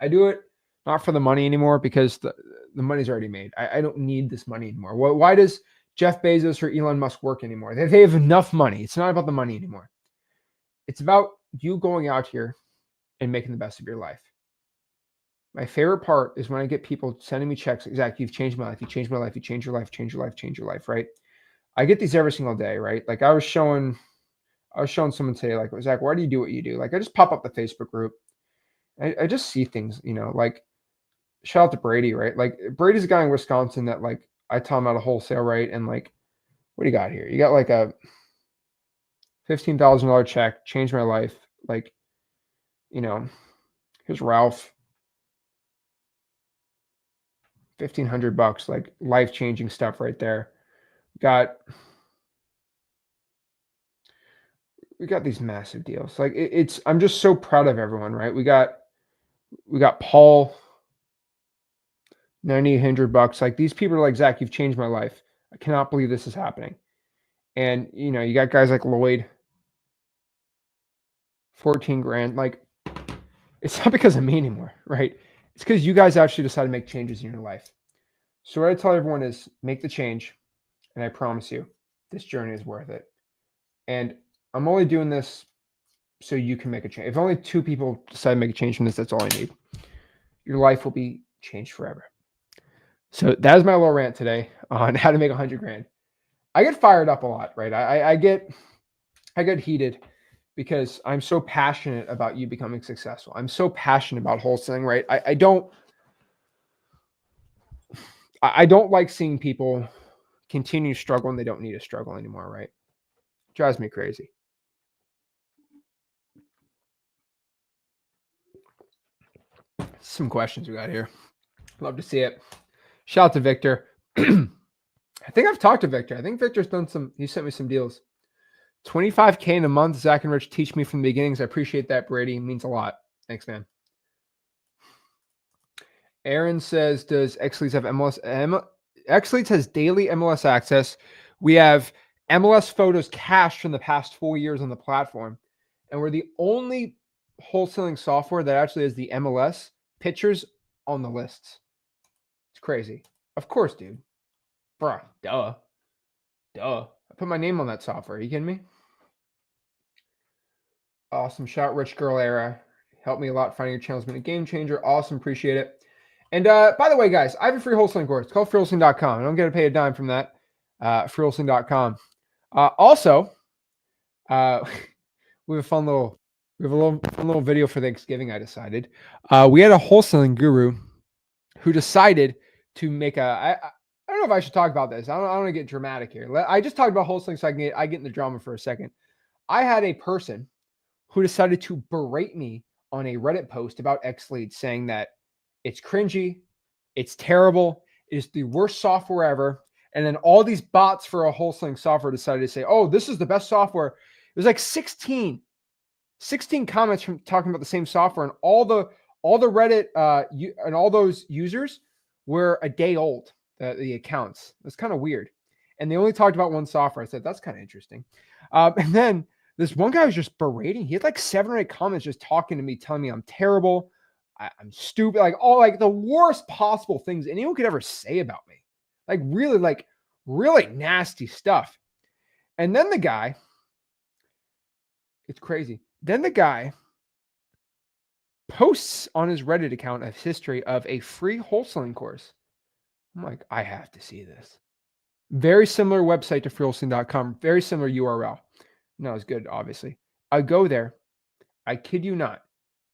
A: I do it not for the money anymore because the money's already made. I don't need this money anymore. Why does Jeff Bezos or Elon Musk work anymore? They have enough money. It's not about the money anymore. It's about you going out here and making the best of your life. My favorite part is when I get people sending me checks. Zach, you've changed my life. You changed my life. You changed your life. Change your life. Change your life. Right? I get these every single day. Right? Like I was showing someone today, like, Zach, why do you do what you do? Like I just pop up the Facebook group. I just see things, like, shout out to Brady, right? Like Brady's a guy in Wisconsin that, like, I tell him how to wholesale, right? And like, what do you got here? You got like a $15,000 check, changed my life. Like, here's Ralph, $1,500, like life-changing stuff right there. We got these massive deals. Like I'm just so proud of everyone, right? We got Paul, $9,800. Like these people are like, Zach, you've changed my life. I cannot believe this is happening. And you got guys like Lloyd, 14 grand. Like, it's not because of me anymore, right? It's because you guys actually decide to make changes in your life. So what I tell everyone is make the change, and I promise you, this journey is worth it. And I'm only doing this so you can make a change. If only 2 people decide to make a change from this, that's all I need. Your life will be changed forever. So that is my little rant today on how to make 100 grand. I get fired up a lot, right? I get heated because I'm so passionate about you becoming successful. I'm so passionate about wholesaling, right? I don't like seeing people continue to struggle and they don't need to struggle anymore, right? It drives me crazy. Some questions we got here. Love to see it. Shout out to Victor. I think I've talked to Victor. I think Victor's he sent me some deals. 25K in a month. Zach and Rich teach me from the beginnings. I appreciate that, Brady. It means a lot. Thanks, man. Aaron says, does XLeads have MLS? XLeads has daily MLS access. We have MLS photos cached from the past 4 years on the platform. And we're the only wholesaling software that actually has the MLS pictures on the lists. It's crazy. Of course, dude. Bruh, duh. I put my name on that software. Are you kidding me? Awesome shot, Rich Girl Era. Helped me a lot. Finding your channel's been a game changer. Awesome. Appreciate it. And by the way, guys, I have a free wholesaling course. It's called freewholesaling.com. I don't get to pay a dime from that. Freewholesaling.com. Also, uh, we have a fun little, fun little video for Thanksgiving. I decided we had a wholesaling guru who decided to make a. I don't know if I should talk about this. I don't want to get dramatic here. I just talked about wholesaling, so I get in the drama for a second. I had a person who decided to berate me on a Reddit post about X Lead, saying that it's cringy, it's terrible, it's the worst software ever. And then all these bots for a wholesaling software decided to say, "Oh, this is the best software." It was like 16 comments from talking about the same software, and all the Reddit and all those users were a day old. The accounts. It's kind of weird, and they only talked about one software. I said that's kind of interesting. And then this one guy was just berating. He had like 7 or 8 comments just talking to me, telling me I'm terrible, I'm stupid, like all like the worst possible things anyone could ever say about me, like really nasty stuff. And then the guy, it's crazy. Then the guy posts on his Reddit account a history of a free wholesaling course. I'm like, I have to see this. Very similar website to freewholesaling.com, very similar URL. No, it's good, obviously. I go there. I kid you not.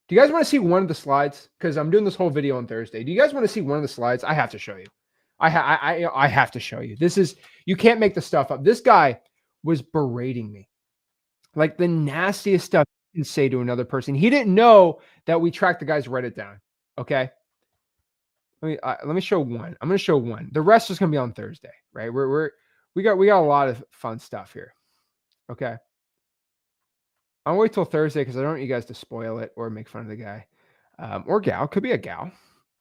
A: Do you guys want to see one of the slides? Because I'm doing this whole video on Thursday. Do you guys want to see one of the slides? I have to show you. I have to show you. This is, you can't make the stuff up. This guy was berating me. Like the nastiest stuff you can say to another person. He didn't know that we tracked the guy's Reddit down. Okay. Let me show one. I'm going to show one. The rest is going to be on Thursday, right? We got a lot of fun stuff here. Okay. I'll wait till Thursday because I don't want you guys to spoil it or make fun of the guy, or gal. Could be a gal.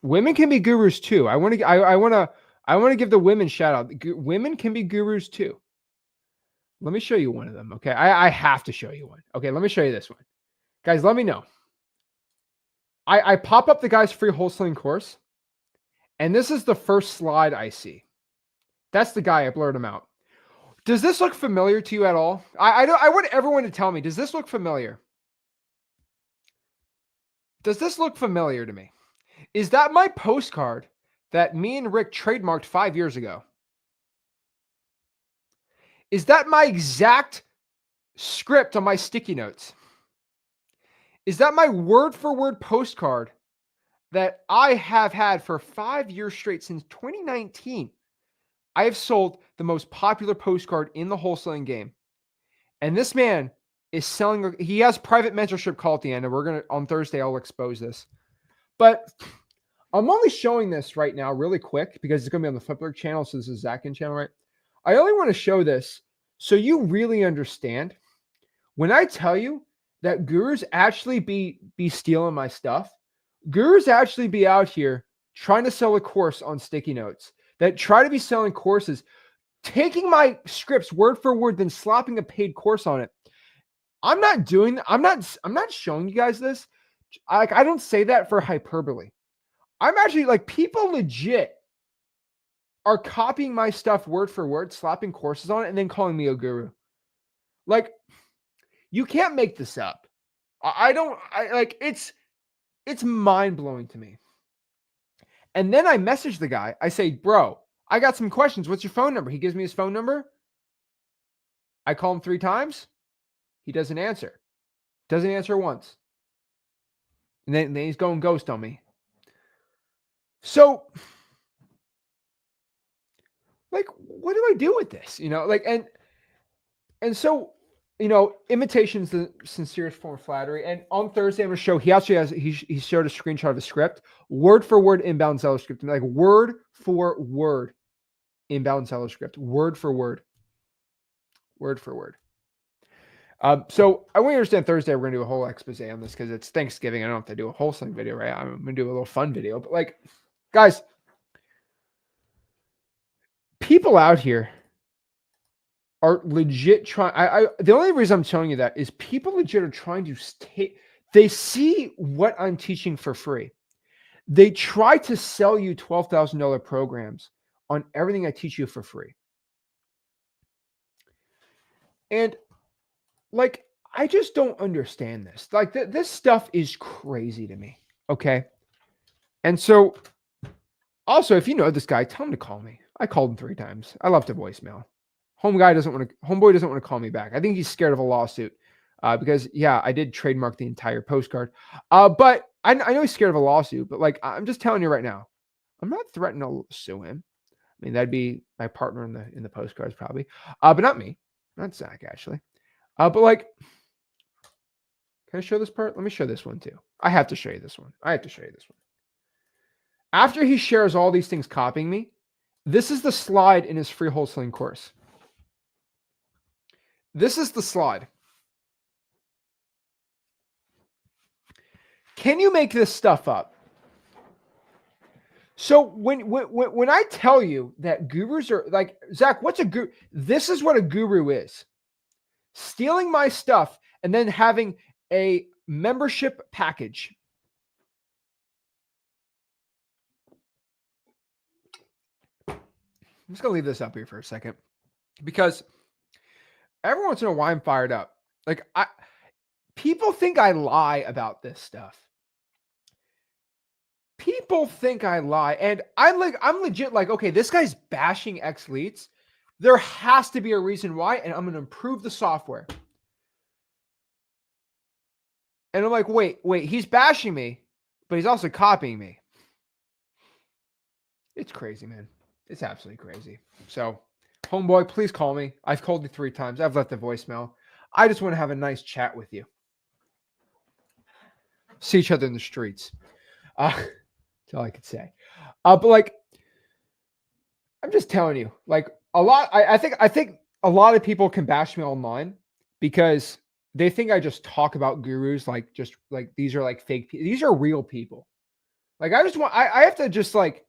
A: Women can be gurus too. I want to give the women shout out. Women can be gurus too. Let me show you one of them. Okay, I have to show you one. Okay, let me show you this one, guys. Let me know. I pop up the guy's free wholesaling course, and this is the first slide I see. That's the guy. I blurred him out. Does this look familiar to you at all? I want everyone to tell me, does this look familiar? Does this look familiar to me? Is that my postcard that me and Rick trademarked 5 years ago? Is that my exact script on my sticky notes? Is that my word for word postcard that I have had for 5 years straight since 2019? I have sold the most popular postcard in the wholesaling game. And this man is selling, he has private mentorship call at the end, and on Thursday, I'll expose this. But I'm only showing this right now really quick because it's going to be on the Flipboard channel. So this is Zach Ginn channel, right? I only want to show this so you really understand. When I tell you that gurus actually be stealing my stuff, gurus actually be out here trying to sell a course on sticky notes, that try to be selling courses, taking my scripts word for word, then slapping a paid course on it. I'm not showing you guys this. I don't say that for hyperbole. I'm actually like, people legit are copying my stuff word for word, slapping courses on it, and then calling me a guru. Like, you can't make this up. It's mind blowing to me. And then I message the guy. I say, bro, I got some questions. What's your phone number? He gives me his phone number. I call him 3 times. He doesn't answer. Doesn't answer once. And then he's going ghost on me. So, like, what do I do with this? And so, imitation is the sincerest form of flattery. And on Thursday, I'm going to show, he showed a screenshot of a script, word for word inbound seller script, like word for word inbound seller script, word for word. So I want you to understand, Thursday, we're going to do a whole expose on this because it's Thanksgiving. I don't have to do a wholesaling video, right? I'm going to do a little fun video, but like, guys, people out here are legit trying. The only reason I'm telling you that is people legit are trying to they see what I'm teaching for free. They try to sell you $12,000 programs on everything I teach you for free. And like, I just don't understand this. Like, this stuff is crazy to me. Okay. And so Also, if you know this guy, tell him to call me. I called him 3 times. I left a voicemail. Homeboy doesn't want to call me back. I think he's scared of a lawsuit. Because yeah, I did trademark the entire postcard. But I know he's scared of a lawsuit, but like I'm just telling you right now, I'm not threatening to sue him. I mean, that'd be my partner in the postcards probably. But not me. Not Zach, actually. But like, can I show this part? Let me show this one too. I have to show you this one. I have to show you this one. After he shares all these things copying me, this is the slide in his free wholesaling course. This is the slide. Can you make this stuff up? So when I tell you that gurus are like, Zach, what's a guru? This is what a guru is. Stealing my stuff and then having a membership package. I'm just going to leave this up here for a second because every once in a while I'm fired up. Like people think I lie about this stuff. People think I lie, and I'm legit like, okay, this guy's bashing X leads. There has to be a reason why, and I'm going to improve the software. And I'm like, wait, he's bashing me, but he's also copying me. It's crazy, man. It's absolutely crazy. So, homeboy, please call me. I've called you 3 times. I've left a voicemail. I just want to have a nice chat with you. See each other in the streets. That's all I could say. But like, I'm just telling you, like I think a lot of people can bash me online because they think I just talk about gurus like just like these are like fake people. These are real people. Like I have to just like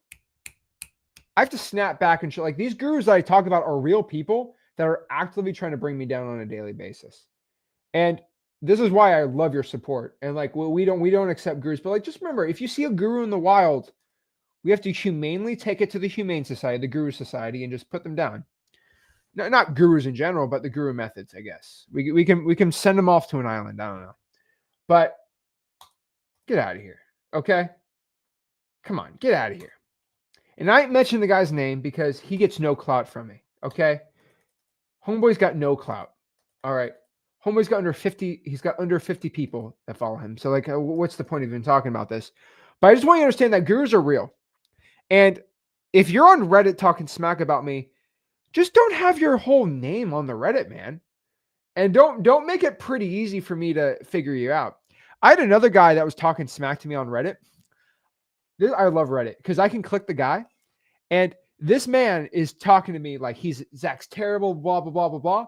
A: I have to snap back and show like these gurus that I talk about are real people that are actively trying to bring me down on a daily basis. And this is why I love your support. And like we don't accept gurus, but like just remember, if you see a guru in the wild, we have to humanely take it to the Humane Society, the Guru Society, and just put them down. No, not gurus in general, but the guru methods, I guess. We can send them off to an island. I don't know. But get out of here. Okay? Come on, get out of here. And I ain't mentioned the guy's name because he gets no clout from me. Okay? Homeboy's got no clout. All right. Homeboy's got under 50. He's got under 50 people that follow him. So like, what's the point of even talking about this? But I just want you to understand that gurus are real. And if you're on Reddit talking smack about me, just don't have your whole name on the Reddit, man. And don't make it pretty easy for me to figure you out. I had another guy that was talking smack to me on Reddit. I love Reddit because I can click the guy. And this man is talking to me like Zach's terrible, blah, blah, blah, blah, blah.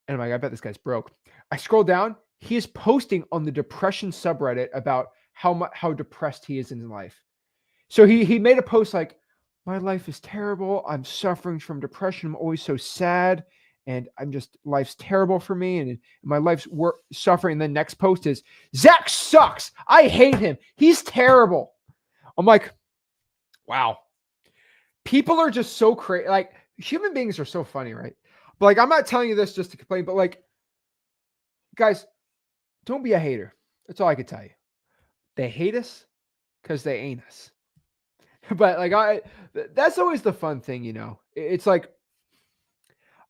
A: And I'm like, I bet this guy's broke. I scroll down. He is posting on the depression subreddit about how depressed he is in his life. So he made a post like, my life is terrible. I'm suffering from depression. I'm always so sad. And life's terrible for me. And my life's suffering. And the next post is, Zach sucks. I hate him. He's terrible. I'm like, wow. People are just so crazy. Like human beings are so funny, right? But like, I'm not telling you this just to complain, but like, guys, don't be a hater. That's all I can tell you. They hate us because they ain't us. But like that's always the fun thing, you know. It's like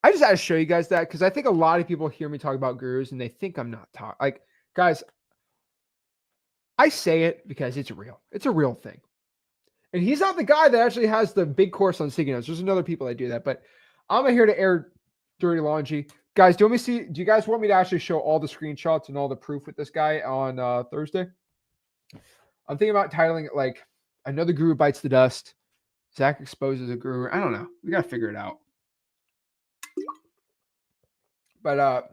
A: I just had to show you guys that because I think a lot of people hear me talk about gurus and they think I'm not talking. Like, guys, I say it because it's real. It's a real thing. And he's not the guy that actually has the big course on Sticky Notes. There's another people that do that, but I'm here to air dirty laundry. Guys, do you guys want me to actually show all the screenshots and all the proof with this guy on Thursday? I'm thinking about titling it like Another Guru Bites the Dust. Zach exposes a guru. I don't know. We got to figure it out. But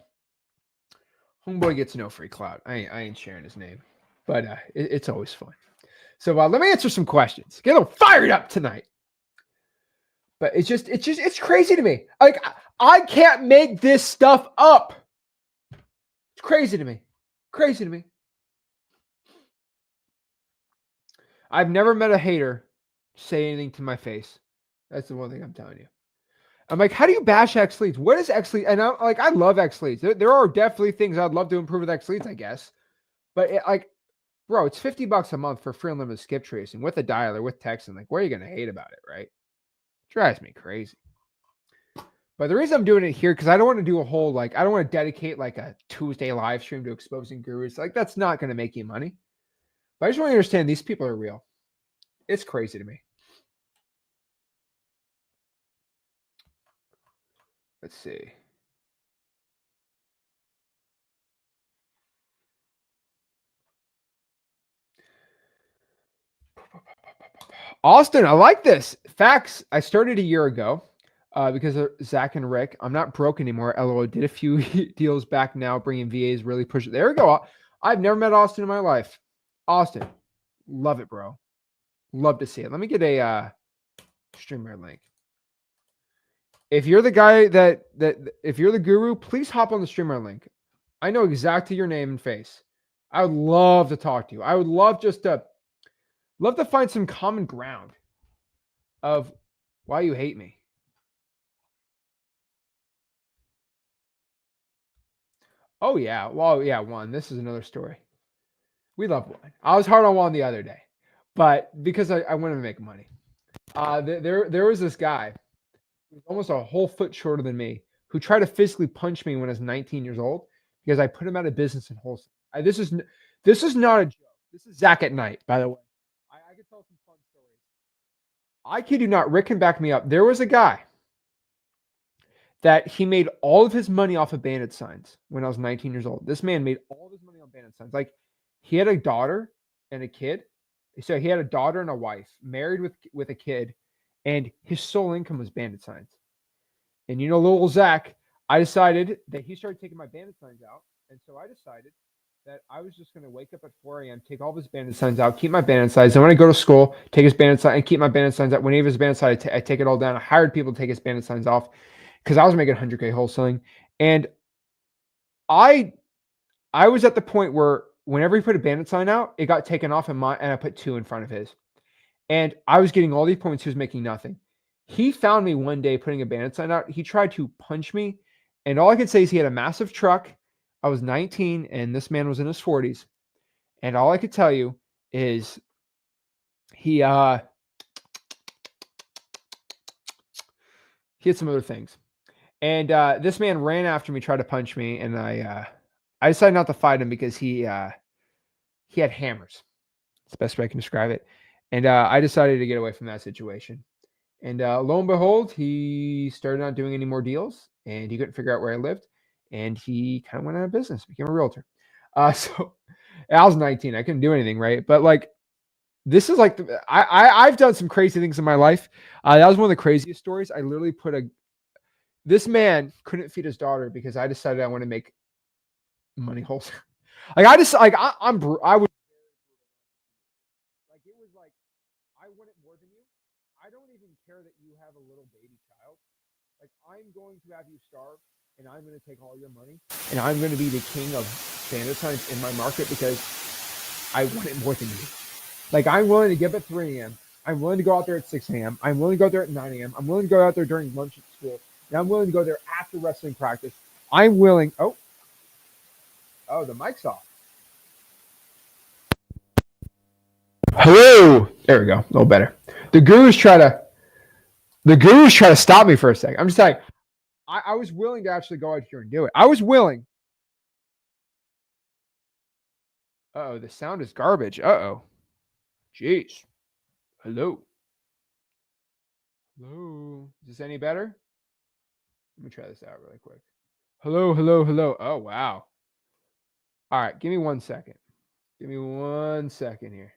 A: homeboy gets no free clout. I ain't sharing his name. But it's always fun. So let me answer some questions. Get a little fired up tonight. But it's crazy to me. Like I can't make this stuff up. It's crazy to me. Crazy to me. I've never met a hater say anything to my face. That's the one thing I'm telling you. I'm like, how do you bash X leads? What is X leads? And I'm like, I love X leads. There are definitely things I'd love to improve with X leads, I guess. But Bro, it's $50 a month for free unlimited skip tracing with a dialer, with texting. Like, what are you gonna hate about it, right? Drives me crazy. But the reason I'm doing it here, because I don't want to do a whole, like, I don't want to dedicate like a Tuesday live stream to exposing gurus. Like, that's not going to make you money. But I just want you to understand these people are real. It's crazy to me. Let's see. Austin, I like this. Facts. I started a year ago because of Zach and Rick. I'm not broke anymore. LOL. Did a few deals back now, bringing VAs, really push it. There we go. I've never met Austin in my life. Austin, love it, bro. Love to see it. Let me get a streamer link. If you're the guy that if you're the guru, please hop on the streamer link. I know exactly your name and face. I would love to talk to you. I would love to find some common ground of why you hate me. Oh yeah. Well, yeah, Juan. This is another story. We love Juan. I was hard on Juan the other day, but because I wanted to make money. There was this guy who was almost a whole foot shorter than me who tried to physically punch me when I was 19 years old because I put him out of business in wholesale. This is not a joke. This is Zach at night, by the way. I could tell some fun stories. I kid you not. Rick can back me up. There was a guy that he made all of his money off of bandit signs when I was 19 years old. This man made all of his money on bandit signs. Like, he had a daughter and a kid. So he had a daughter and a wife, married with a kid, and his sole income was bandit signs. And you know, little Zach, I decided that he started taking my bandit signs out. And so I decided that I was just going to wake up at 4 a.m., take all of his bandit signs out, keep my bandit signs. And when I go to school, take his bandit sign and keep my bandit signs out. When he has his bandit sign, I take it all down. I hired people to take his bandit signs off because I was making 100K wholesaling. And I was at the point where whenever he put a bandit sign out, it got taken off and I put 2 in front of his. And I was getting all these points. He was making nothing. He found me one day putting a bandit sign out. He tried to punch me. And all I could say is he had a massive truck. I was 19 and this man was in his 40s. And all I could tell you is he had some other things. And this man ran after me, tried to punch me. And I decided not to fight him because he had hammers. It's the best way I can describe it. And I decided to get away from that situation. And lo and behold, he started not doing any more deals and he couldn't figure out where I lived. And he kind of went out of business, became a realtor. So I was 19. I couldn't do anything, right? But like, this is like, I've done some crazy things in my life. That was one of the craziest stories. I literally this man couldn't feed his daughter because I decided I want to make money wholesale. Like I was, like, it was like, I want it more than you. I don't even care that you have a little baby child. Like, I'm going to have you starve and I'm going to take all your money and I'm going to be the king of bandit signs in my market because I want it more than you. Like, I'm willing to get up at 3 a.m. I'm willing to go out there at 6 a.m. I'm willing to go out there at 9 a.m. I'm willing to go out there during lunch at school. And I'm willing to go there after wrestling practice. I'm willing. Oh, the mic's off. Hello. There we go. A little better. The gurus try to stop me for a second. I'm just like, I was willing to actually go out here and do it. I was willing. Uh-oh, the sound is garbage. Uh-oh. Jeez. Hello. Hello. Is this any better? Let me try this out really quick. Hello, hello, hello. Oh, wow. All right, give me 1 second. Give me 1 second here.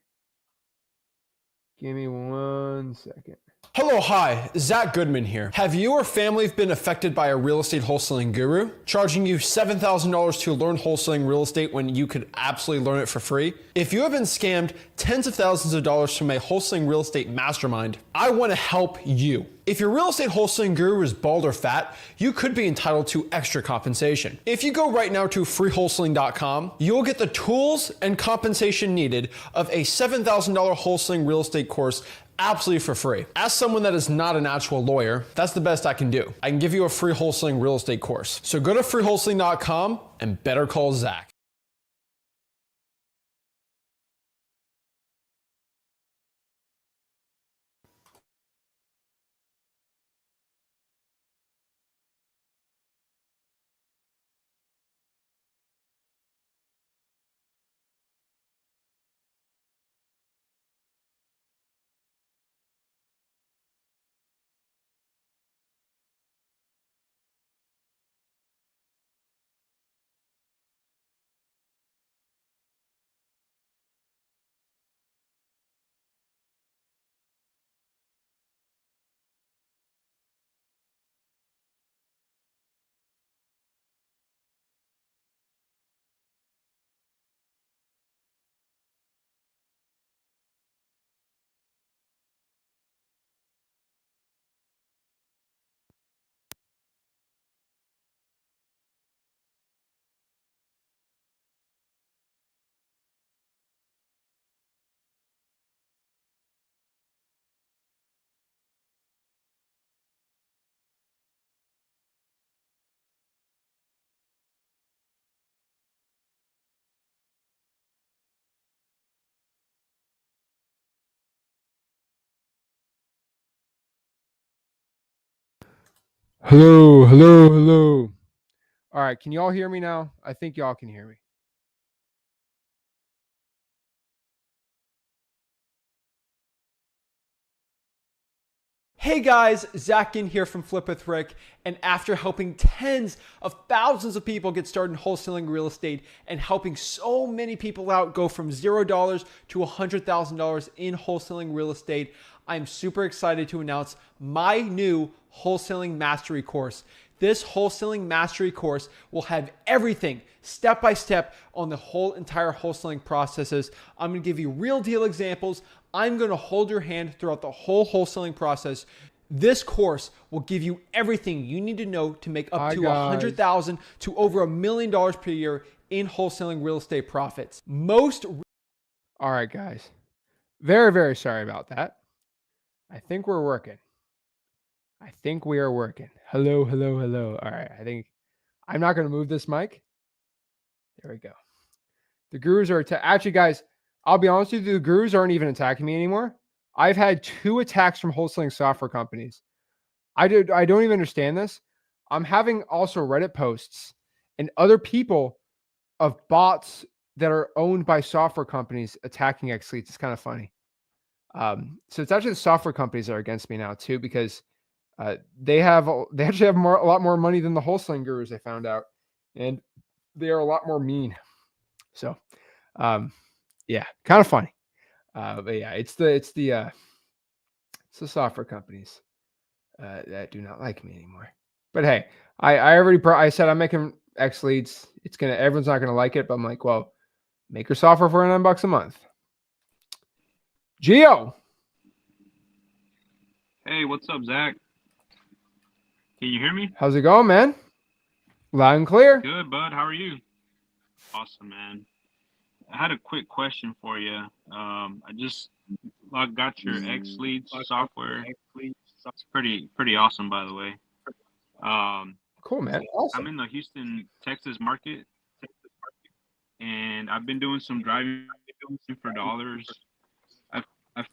A: Give me 1 second.
B: Hello, hi, Zach Goodman here. Have you or family been affected by a real estate wholesaling guru charging you $7,000 to learn wholesaling real estate when you could absolutely learn it for free? If you have been scammed tens of thousands of dollars from a wholesaling real estate mastermind, I want to help you. If your real estate wholesaling guru is bald or fat, you could be entitled to extra compensation. If you go right now to freewholesaling.com, you'll get the tools and compensation needed of a $7,000 wholesaling real estate course absolutely for free. As someone that is not an actual lawyer, that's the best I can do. I can give you a free wholesaling real estate course. So go to freewholesaling.com and better call Zach.
A: Hello, hello, hello. All right, can you all hear me now? I think y'all can hear me.
B: Hey guys, Zach Ginn here from Flip with Rick, and after helping tens of thousands of people get started in wholesaling real estate and helping so many people out go from $0 to $100,000 in wholesaling real estate, I'm super excited to announce my new wholesaling mastery course. This wholesaling mastery course will have everything step by step on the whole entire wholesaling processes. I'm going to give you real deal examples. I'm going to hold your hand throughout the whole wholesaling process. This course will give you everything you need to know to make up to $100,000 to over $1 million per year in wholesaling real estate profits.
A: All right, guys. Very, very sorry about that. I think we're working. I think we are working. Hello, hello, hello. All right. I think I'm not going to move this mic. There we go. The gurus are actually, guys, I'll be honest with you, the gurus aren't even attacking me anymore. I've had 2 attacks from wholesaling software companies. I don't even understand this. I'm having also Reddit posts and other people of bots that are owned by software companies attacking X Leads. It's kind of funny. So it's actually the software companies that are against me now too, because they actually have a lot more money than the wholesaling gurus. I found out, and they are a lot more mean. So, yeah, kind of funny. But yeah, it's the software companies that do not like me anymore. But hey, I said I'm making X Leads. Everyone's not gonna like it, but I'm like, well, make your software for $9 a month. Geo.
C: Hey, what's up, Zach? Can you hear me?
A: How's it going, man? Loud and clear.
C: Good, bud. How are you? Awesome, man. I had a quick question for you. I just got your X Leads software. It's pretty awesome, by the way.
A: Cool, man. Awesome.
C: I'm in the Houston, Texas market, and I've been doing some driving for dollars. I've, I've,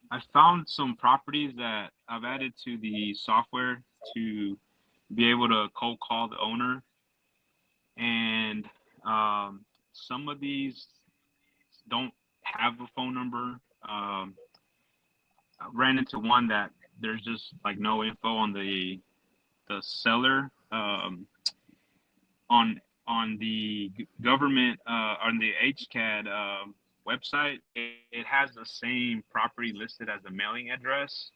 C: I found some properties that I've added to the software to be able to cold call the owner, and some of these don't have a phone number. I ran into one that there's just like no info on the seller. On the government on the HCAD website, it has the same property listed as a mailing address,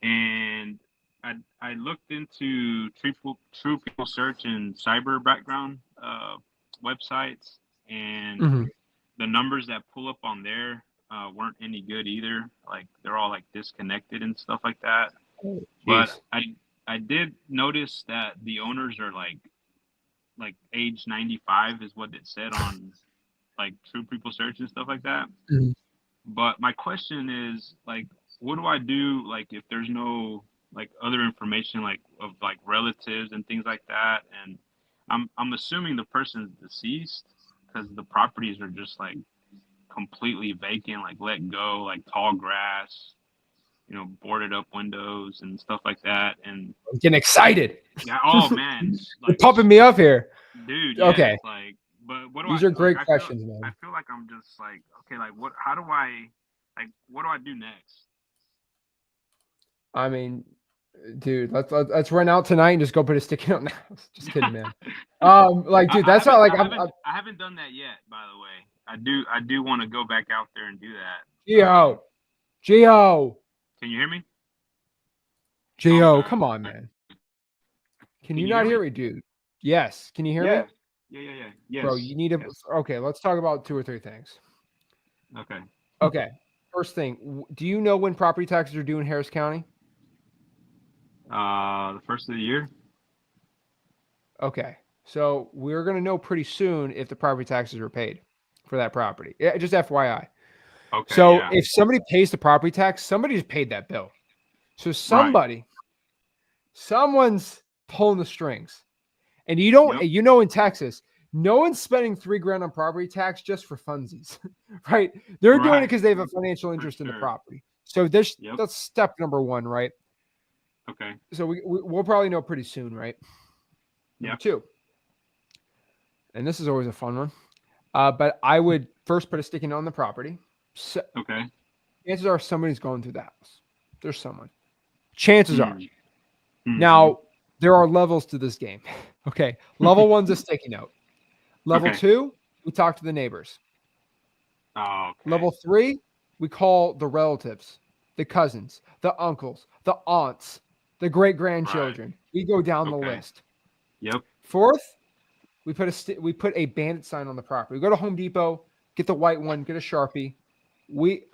C: and I looked into True People Search and Cyber Background websites, and the numbers that pull up on there weren't any good either. Like they're all like disconnected and stuff like that. But I did notice that the owners are like age 95 is what it said on like True People Search and stuff like that. But my question is like, what do I do like if there's no like other information like of like relatives and things like that? And I'm assuming the person's deceased because the properties are just like completely vacant, like let go, like tall grass, boarded up windows and stuff like that. And
A: I'm getting excited.
C: Yeah. Oh man,
A: like, you're pumping me up here,
C: dude. Yeah,
A: okay.
C: Like, but what do
A: These are great questions,
C: man.
A: I
C: feel like I'm just like, okay, like what? How do I, like, what do I do next?
A: I mean, dude, let's run out tonight and just go put a sticky note in the house. Just kidding, man. Like, dude, that's not like
C: I haven't done that yet. By the way, I do want to go back out there and do that.
A: Geo.
C: Can you hear me?
A: Geo, come on, man. Can you not hear me, dude? Yes. Can you hear me?
C: Yeah. Yes.
A: Bro, you need to. Okay, let's talk about 2 or 3 things. Okay. First thing, do you know when property taxes are due in Harris County?
C: The first of the year.
A: Okay, so we're gonna know pretty soon if the property taxes were paid for that property. Yeah, just FYI.
C: Okay.
A: So if somebody pays the property tax, somebody just paid that bill. So someone's pulling the strings, and in Texas, no one's spending $3,000 on property tax just for funsies, right? They're doing it because they have a financial interest in the property. So that's step number 1, right?
C: Okay.
A: So we'll probably know pretty soon, right? Number
C: Yep.
A: 2, and this is always a fun one. But I would first put a sticky note on the property. So,
C: Okay.
A: chances are somebody's going through the house. There's someone. Chances are.
C: Mm. Mm-hmm.
A: Now, there are levels to this game. Okay. Level 1's a sticky note. Level
C: Okay.
A: 2, we talk to the neighbors.
C: Oh, okay.
A: Level 3, we call the relatives, the cousins, the uncles, the aunts, the great
C: Right.
A: grandchildren. We go down the
C: Okay.
A: list.
C: Yep.
A: 4th, we put a bandit sign on the property. We go to Home Depot, get the white one, get a Sharpie. We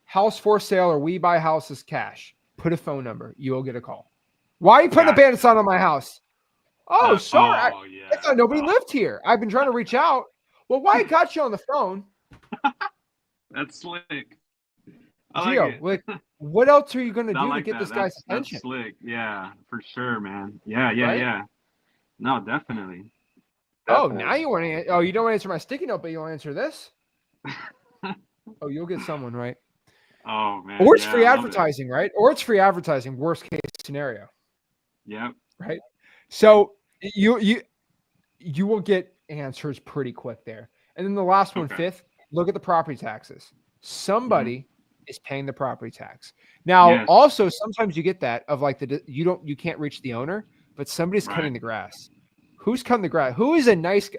A: house for sale or we buy houses cash. Put a phone number. You'll get a call. Why are you putting a bandit
C: Gotcha.
A: sign on my house? Oh, sorry.
C: Oh,
A: I
C: yeah.
A: thought nobody
C: Oh,
A: lived here. I've been trying to reach out. Well, why I got you on the phone?
C: that's slick. I like
A: Gio,
C: it.
A: like, what else are you going to
C: I
A: do to
C: like
A: get
C: that.
A: this guy's
C: That's
A: attention?
C: slick. Yeah, for sure, man. Yeah, yeah,
A: Right?
C: yeah. No, definitely.
A: Oh, now
C: Definitely.
A: you want to, oh, you don't want to answer my sticky note, but you want to answer this? Oh, you'll get someone, right?
C: Oh man,
A: Or it's
C: yeah,
A: free
C: I love it.
A: advertising, right? Or it's free advertising, worst case scenario,
C: Yep.
A: right?
C: Right.
A: So you will get answers pretty quick there. And then the last one,
C: Okay.
A: 5th, look at the property taxes.
C: Hmm.
A: Somebody is paying the property tax. Now,
C: Yes.
A: also sometimes you get that of like you can't reach the owner, but somebody's
C: Right.
A: cutting the grass. Who's cutting the grass? Who is a nice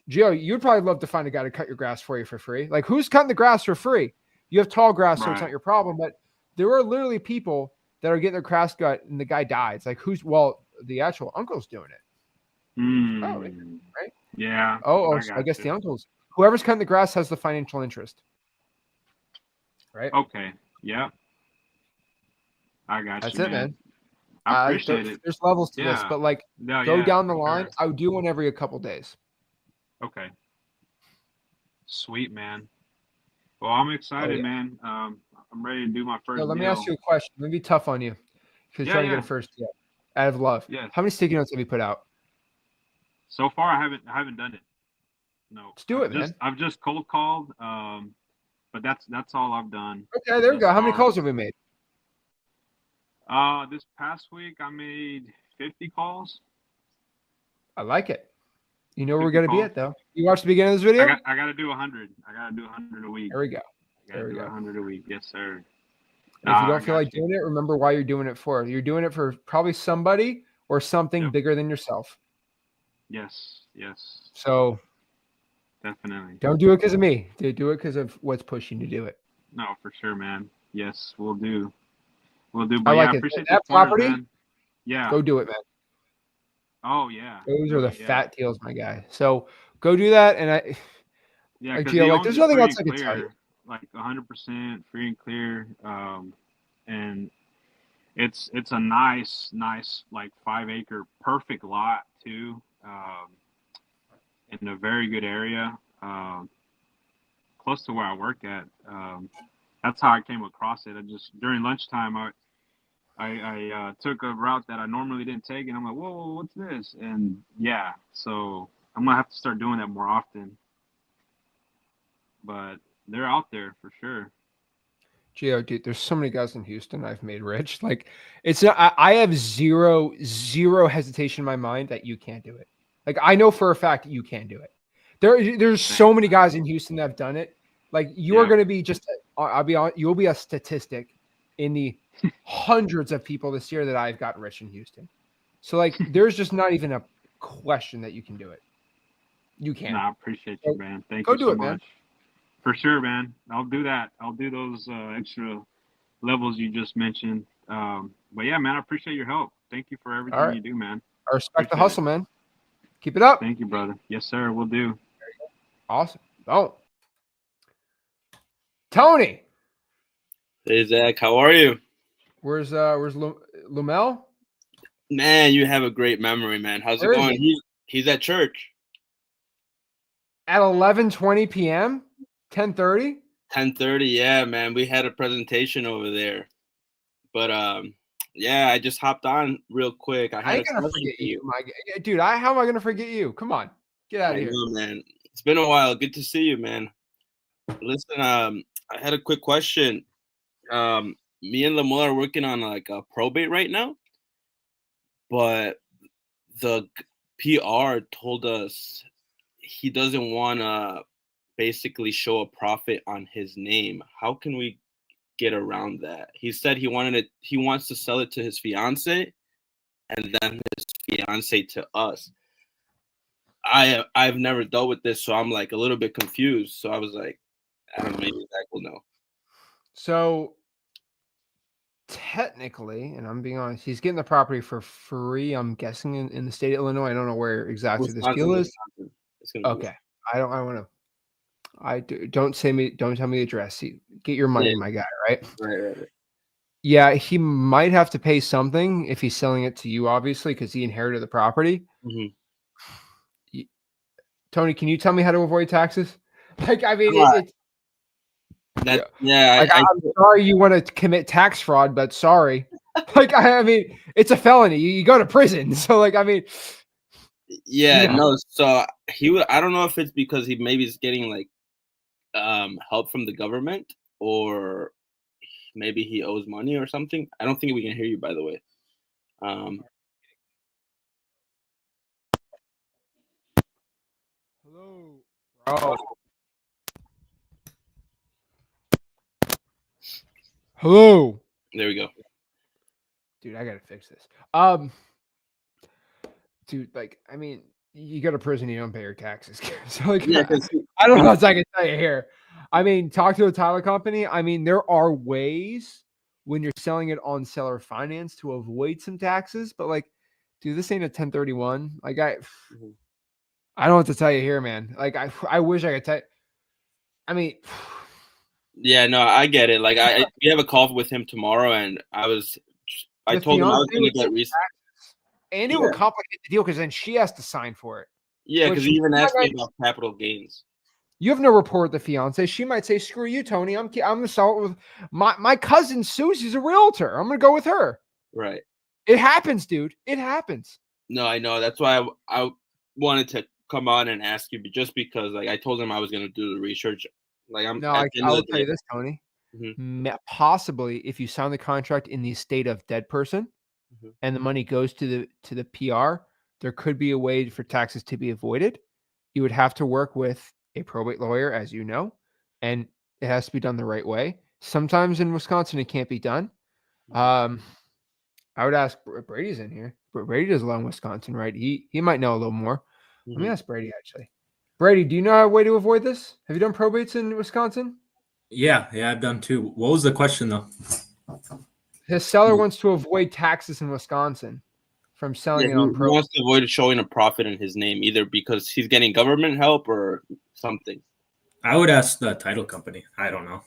A: Gio? You'd probably love to find a guy to cut your grass for you for free. Like who's cutting the grass for free? You have tall grass, so it's
C: Right.
A: not your problem. But there are literally people that are getting their grass cut and the guy dies. Like who's well, the actual uncle's doing it. Oh, right.
C: Hmm. Yeah, I
A: So I
C: got
A: guess the
C: you.
A: uncles, whoever's cutting the grass has the financial interest, right?
C: Okay. Yep. I got
A: That's
C: you,
A: it,
C: man.
A: man.
C: I appreciate it.
A: There's levels to this,
C: Yeah.
A: but like
C: No,
A: go
C: yeah,
A: down the
C: for
A: line.
C: sure.
A: I would do one every couple days.
C: Okay. Sweet, man. Well, I'm
A: Oh
C: excited,
A: yeah.
C: man. I'm ready to do my
A: So
C: first
A: let me ask
C: deal.
A: you a question. Let me be tough on you because
C: Yeah,
A: trying to get a
C: yeah.
A: first deal out of love.
C: Yes.
A: How many sticky notes have you put out?
C: So far, I haven't done it. No,
A: Let's do it, man.
C: I've just cold called. But that's all I've done
A: Okay, there we
C: thus
A: go. How many
C: far.
A: calls have we made?
C: This past week I made 50 calls.
A: I like it. You know where we're
C: 50
A: gonna be
C: calls.
A: at though. You watched the beginning of this
C: I
A: video?
C: got I got to do 100. I got to do 100 a week.
A: There we go.
C: I got
A: There
C: to
A: we
C: do
A: go.
C: 100 a week. Yes, sir.
A: And if you
C: Nah, I
A: don't feel
C: got
A: like
C: you.
A: doing it, remember why you're doing it for. You're doing it for probably somebody or something
C: Yep.
A: bigger than yourself.
C: Yes. Yes.
A: So
C: Definitely.
A: don't do it because of me. Do it because of what's pushing you to do it.
C: No, for sure, man. Yes, we'll do. We'll do.
A: I
C: But yeah, I
A: like it.
C: appreciate the
A: That
C: pointers,
A: property,
C: man. Yeah.
A: go do it, man.
C: Oh yeah.
A: Those are
C: No,
A: the
C: yeah.
A: fat deals, my guy. So go do that. And
C: Yeah,
A: like
C: because
A: Gio,
C: he
A: like
C: owns
A: there's
C: it
A: nothing
C: free
A: else
C: and
A: I could tell you.
C: clear, like 100% free and clear. And it's a nice like 5 acre perfect lot too. In a very good area, close to where I work at. That's how I came across it. I just during lunchtime, I took a route that I normally didn't take, and I'm like, whoa, what's this? And yeah, so I'm gonna have to start doing that more often. But they're out there for sure.
A: Gio, dude, there's so many guys in Houston I've made rich. Like it's not, I have zero hesitation in my mind that you can't do it. Like I know for a fact you can do it. There's so
C: Thanks,
A: many
C: man.
A: guys in Houston that have done it. Like you are
C: Yeah.
A: going to be just, I'll be on, you'll be a statistic in the hundreds of people this year that I've gotten rich in Houston. So like, there's just not even a question that you can do it. You
C: No,
A: can.
C: I appreciate you,
A: So
C: man. Thank
A: go
C: you
A: do
C: so
A: it, man.
C: much. For sure, man. I'll do that. I'll do those extra levels you just mentioned. But yeah, man, I appreciate your help. Thank you for
A: All
C: everything
A: right.
C: you do, man.
A: I respect the
C: Appreciate it.
A: hustle, man. Keep it up.
C: Thank you, brother. Yes, sir. We'll do.
A: Awesome. Oh, Tony.
D: Hey Zach, how are you?
A: Where's Lumel?
D: Man, you have a great memory, man. How's it
A: Where is
D: going?
A: he?
D: He's at church.
A: At 11:20 p.m. 10:30.
D: 10:30. Yeah, man. We had a presentation over there. But yeah, I just hopped on real quick. I
A: I
D: had a
A: ain't gonna
D: question
A: forget
D: for
A: you,
D: you.
A: my guy. Dude. How am I gonna forget you? Come on, get out
D: I
A: of here.
D: know, man. It's been a while. Good to see you, man. Listen, I had a quick question. Me and Lamar are working on like a probate right now. but the PR told us he doesn't want to basically show a profit on his name. How can we get around that? He said he wants to sell it to his fiance and then his fiance to us. I've never dealt with this, so I'm like a little bit confused. So I was like, I don't know, maybe Zach will know.
A: So technically, and I'm being honest, he's getting the property for free. I'm guessing in the state of Illinois. I don't know where exactly this deal is. Okay, I want to. Don't tell me the address. Get your money, my guy. Right.
D: Right.
A: Yeah, he might have to pay something if he's selling it to you, obviously, because he inherited the property.
D: Mm-hmm.
A: Tony, can you tell me how to avoid taxes? Like, I mean, I'm sorry you want to commit tax fraud, but sorry. Like, I mean, it's a felony. You go to prison. So, like, I mean,
D: no. So I don't know if it's because he maybe is getting like help from the government, or maybe he owes money or something. I don't think we can hear you, by the way.
A: Hello. Oh. Hello.
D: There we go.
A: Dude, I gotta fix this. Dude, like, I mean, you go to prison, you don't pay your taxes. So, like, I don't know what I can tell you here. I mean, talk to a title company. I mean, there are ways when you're selling it on seller finance to avoid some taxes, but like, dude, this ain't a 1031. Like, I don't know what to tell you here, man. Like, I wish I could tell you. I mean,
D: yeah, no, I get it. Like, we have a call with him tomorrow, and I told him I was going to get research.
A: And it would complicate the deal because then she has to sign for it.
D: Yeah, because he even asked me about capital gains.
A: You have no rapport with the fiance. She might say, "Screw you, Tony. I'm gonna sell it with my cousin Susie's a realtor. I'm gonna go with her."
D: Right.
A: It happens, dude. It happens.
D: No, I know. That's why I wanted to come on and ask you, just because, like, I told him I was gonna do the research. Like, I
A: will tell you this, Tony. Possibly, if you sign the contract in the state of dead person, and the money goes to the PR, there could be a way for taxes to be avoided. You would have to work with a probate lawyer, as you know, and it has to be done the right way. Sometimes in Wisconsin, it can't be done. I would ask Brady's in here, but Brady does a lot in Wisconsin, right? He might know a little more. Let me ask Brady, actually. Brady, do you know a way to avoid this? Have you done probates in Wisconsin?
E: Yeah, I've done too. What was the question, though?
A: His seller wants to avoid taxes in Wisconsin from selling it on probate.
D: He wants to avoid showing a profit in his name, either because he's getting government help or something.
E: I would ask the title company. I don't know.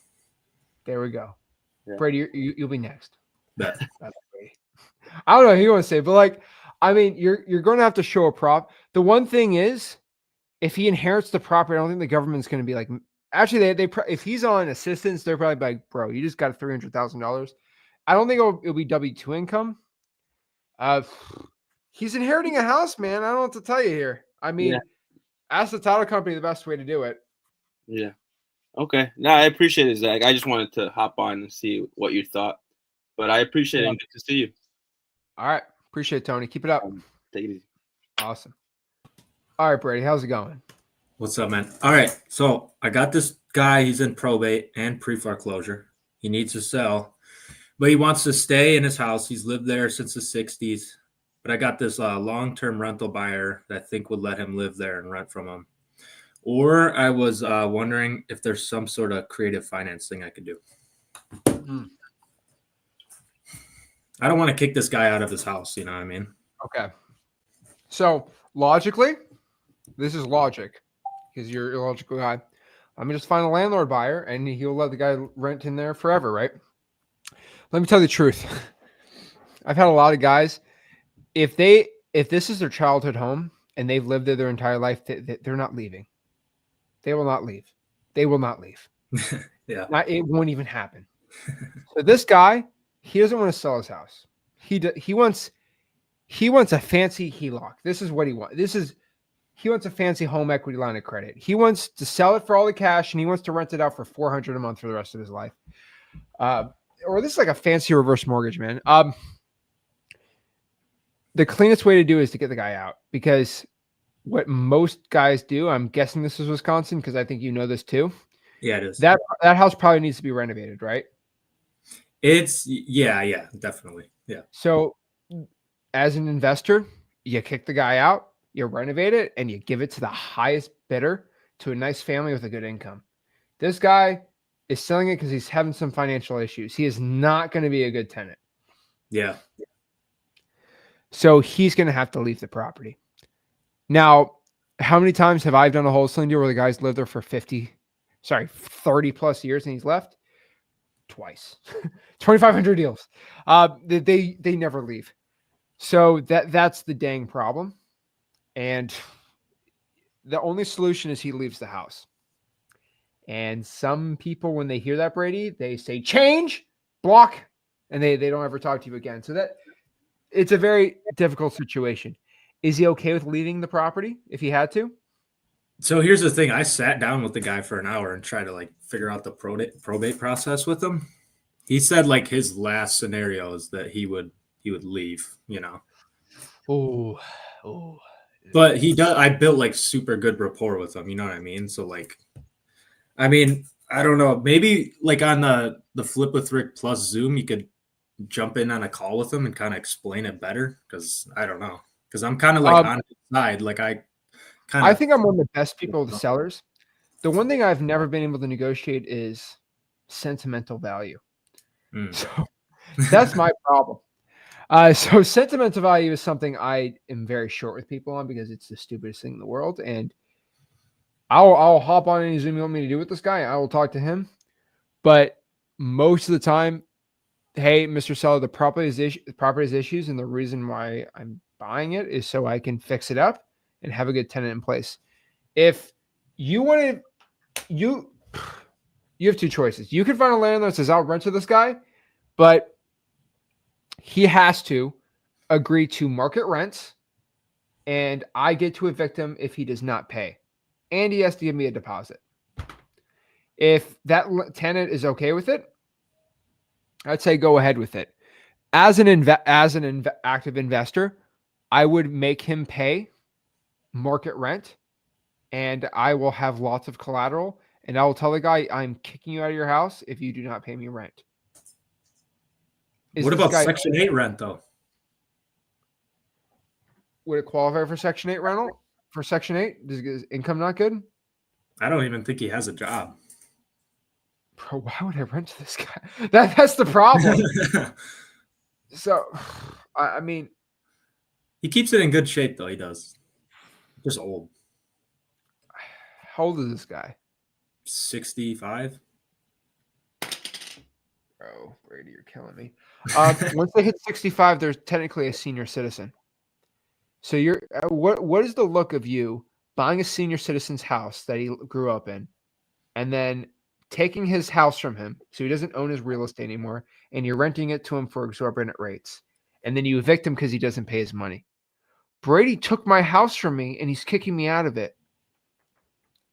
A: There we go. Yeah. Brady, you'll be next.
E: Bet.
A: I don't know what you want to say, but like, I mean, you're going to have to show a prop. The one thing is, if he inherits the property, I don't think the government's going to be like. Actually, they if he's on assistance, they're probably like, bro, you just got $300,000. I don't think it'll be W-2 income. He's inheriting a house, man. I don't know what to tell you here. I mean, ask the title company the best way to do it.
D: Yeah. Okay. No, I appreciate it, Zach. I just wanted to hop on and see what you thought. But I appreciate it. Good to see you.
A: All right. Appreciate it, Tony. Keep it up.
D: Take it easy.
A: Awesome. All right, Brady. How's it going?
E: What's up, man? All right. So I got this guy. He's in probate and pre-foreclosure. He needs to sell, but he wants to stay in his house. He's lived there since the 60s. But I got this long-term rental buyer that I think would let him live there and rent from him. Or I was wondering if there's some sort of creative financing I could do. I don't want to kick this guy out of his house. You know what I mean?
A: Okay. So logically, this is logic because you're a logical guy. I'm just find a landlord buyer and he'll let the guy rent in there forever, right? Let me tell you the truth. I've had a lot of guys. If this is their childhood home and they've lived there their entire life, they're not leaving. They will not leave. They will not leave.
E: Yeah.
A: It won't even happen. So this guy, he doesn't want to sell his house. He wants a fancy HELOC. This is what he wants. He wants a fancy home equity line of credit. He wants to sell it for all the cash and he wants to rent it out for $400 a month for the rest of his life. Or this is like a fancy reverse mortgage, man. the cleanest way to do is to get the guy out, because what most guys do, I'm guessing this is Wisconsin because I think you know this too.
E: Yeah, it is.
A: That house probably needs to be renovated, right?
E: Yeah, definitely. Yeah.
A: So as an investor, you kick the guy out, you renovate it, and you give it to the highest bidder to a nice family with a good income. This guy is selling it because he's having some financial issues. He is not going to be a good tenant.
E: Yeah.
A: So he's going to have to leave the property. Now, how many times have I done a wholesaling deal where the guy's lived there for 30 plus years and he's left? Twice. 2,500 deals. They never leave. So that's the dang problem. And the only solution is he leaves the house. And some people, when they hear that, Brady, they say, change, block, and they don't ever talk to you again. So that it's a very difficult situation. Is he okay with leaving the property if he had to?
E: So here's the thing. I sat down with the guy for an hour and tried to like figure out the probate process with him. He said like his last scenario is that he would leave, you know.
A: Oh.
E: But he does. I built like super good rapport with him. You know what I mean? So like, I mean, I don't know. Maybe like on the Flip with Rick Plus Zoom, you could jump in on a call with him and kind of explain it better. Because I don't know. Because I'm kind of like on his side. Like I
A: think I'm one of the best people with sellers. The one thing I've never been able to negotiate is sentimental value. So that's my problem. So sentimental value is something I am very short with people on because it's the stupidest thing in the world. And I'll hop on any Zoom you want me to do with this guy. I will talk to him. But most of the time, hey, Mr. Seller, the property has issues, and the reason why I'm buying it is so I can fix it up and have a good tenant in place. If you want to, you have two choices. You can find a landlord that says, I'll rent to this guy, but he has to agree to market rents, and I get to evict him if he does not pay. And he has to give me a deposit. If that tenant is okay with it, I'd say go ahead with it. As an active investor, I would make him pay market rent, and I will have lots of collateral, and I will tell the guy, I'm kicking you out of your house if you do not pay me rent.
E: What about Section 8 rent, though?
A: Would it qualify for Section 8 rental? For Section 8? Is his income not good?
E: I don't even think he has a job.
A: Bro, why would I rent to this guy? That's the problem. So, I mean,
E: he keeps it in good shape, though. He does. Just old.
A: How old is this guy?
E: 65.
A: Bro, Brady, you're killing me. Once they hit 65, they're technically a senior citizen. So you're what is the look of you buying a senior citizen's house that he grew up in, and then taking his house from him so he doesn't own his real estate anymore, and you're renting it to him for exorbitant rates, and then you evict him because he doesn't pay his money? Brady took my house from me, and he's kicking me out of it.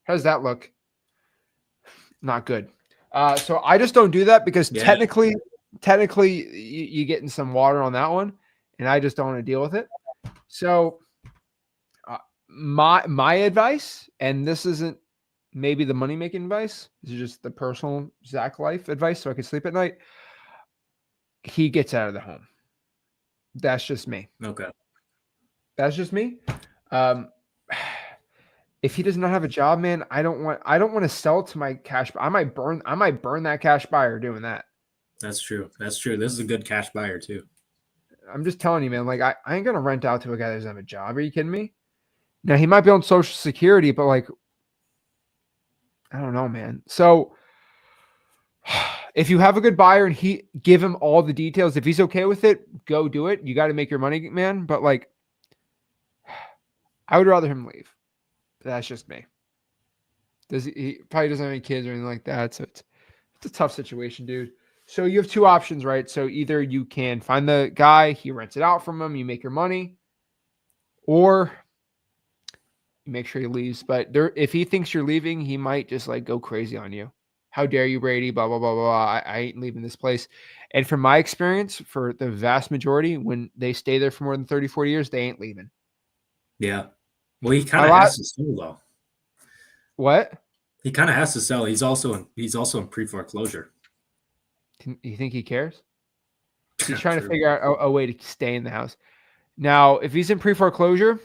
A: How does that look? Not good. So I just don't do that because technically you get in some water on that one, and I just don't want to deal with it. So my advice, and this isn't maybe the money making advice, this is just the personal Zach life advice, so I can sleep at night. He gets out of the home. That's just me.
E: Okay.
A: That's just me. If he does not have a job, man, I don't want to sell to my cash. I might burn that cash buyer doing that.
E: That's true. This is a good cash buyer too.
A: I'm just telling you, man, like I ain't going to rent out to a guy that doesn't have a job. Are you kidding me? Now he might be on Social Security, but like, I don't know, man. So if you have a good buyer and he give him all the details, if he's okay with it, go do it. You got to make your money, man. But like, I would rather him leave. That's just me. He probably doesn't have any kids or anything like that. So it's a tough situation, dude. So you have two options, right? So either you can find the guy, he rents it out from him, you make your money, or you make sure he leaves. But if he thinks you're leaving, he might just like go crazy on you. how dare you, Brady? Blah, blah, blah, blah. I ain't leaving this place. And from my experience, for the vast majority, when they stay there for more than 30, 40 years, they ain't leaving.
E: Yeah. Well, he
A: My
E: kind of
A: lot,
E: has to sell though.
A: what?
E: He kind of has to sell. He's also in pre-foreclosure.
A: You think he cares? He's trying to
E: True.
A: figure out a way to stay in the house. Now, if he's in pre-foreclosure,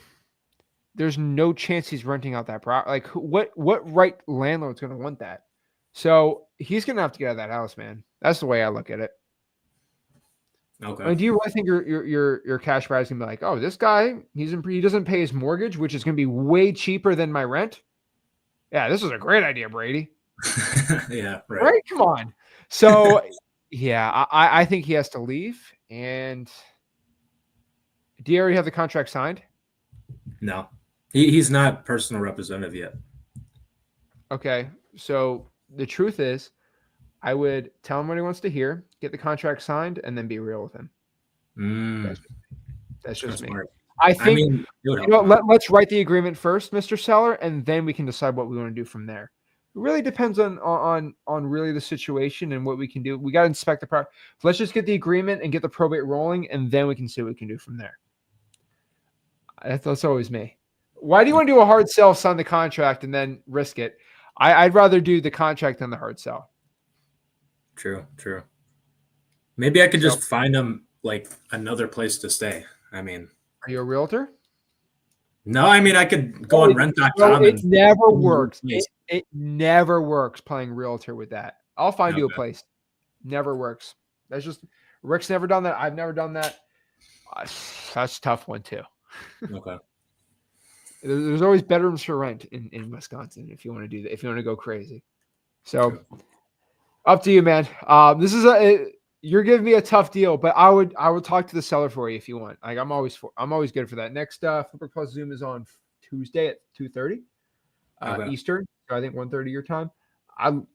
A: there's no chance he's renting out that property. Like, what right landlord's going to want that? So he's going to have to get out of that house, man. That's the way I look at it.
E: Okay.
A: I mean, do you really think your cash buyer's going to be like, oh, this guy, he doesn't pay his mortgage, which is going to be way cheaper than my rent? Yeah, this was a great idea, Brady.
E: Yeah, right.
A: Right? Come on. So, yeah, I think he has to leave. And do you already have the contract signed?
E: No, he's not personal representative yet.
A: Okay. So the truth is, I would tell him what he wants to hear, get the contract signed, and then be real with him. That's just me.
E: Smart.
A: I think,
E: it would help out.
A: let's write the agreement first, Mr. Seller, and then we can decide what we want to do from there. It really depends on really the situation and what we can do. We got to inspect the property. Let's just get the agreement and get the probate rolling, and then we can see what we can do from there. That's always me. Why do you want to do a hard sell, sign the contract, and then risk it? I'd rather do the contract than the hard sell.
E: True. Maybe I could just find him like another place to stay. I mean,
A: are you a realtor?
E: No, I mean I could go on rent.com.
A: It never works. It never works playing realtor with that. I'll find you a place. Never works. That's just Rick's never done that. I've never done that. That's a tough one too.
E: Okay.
A: There's always bedrooms for rent in Wisconsin if you want to do that, if you want to go crazy. So up to you, man. This is you're giving me a tough deal, but I would talk to the seller for you if you want. Like I'm always good for that. Next Flipper Plus Zoom is on Tuesday at 2:30 Eastern. So I think 1:30 your time. I'll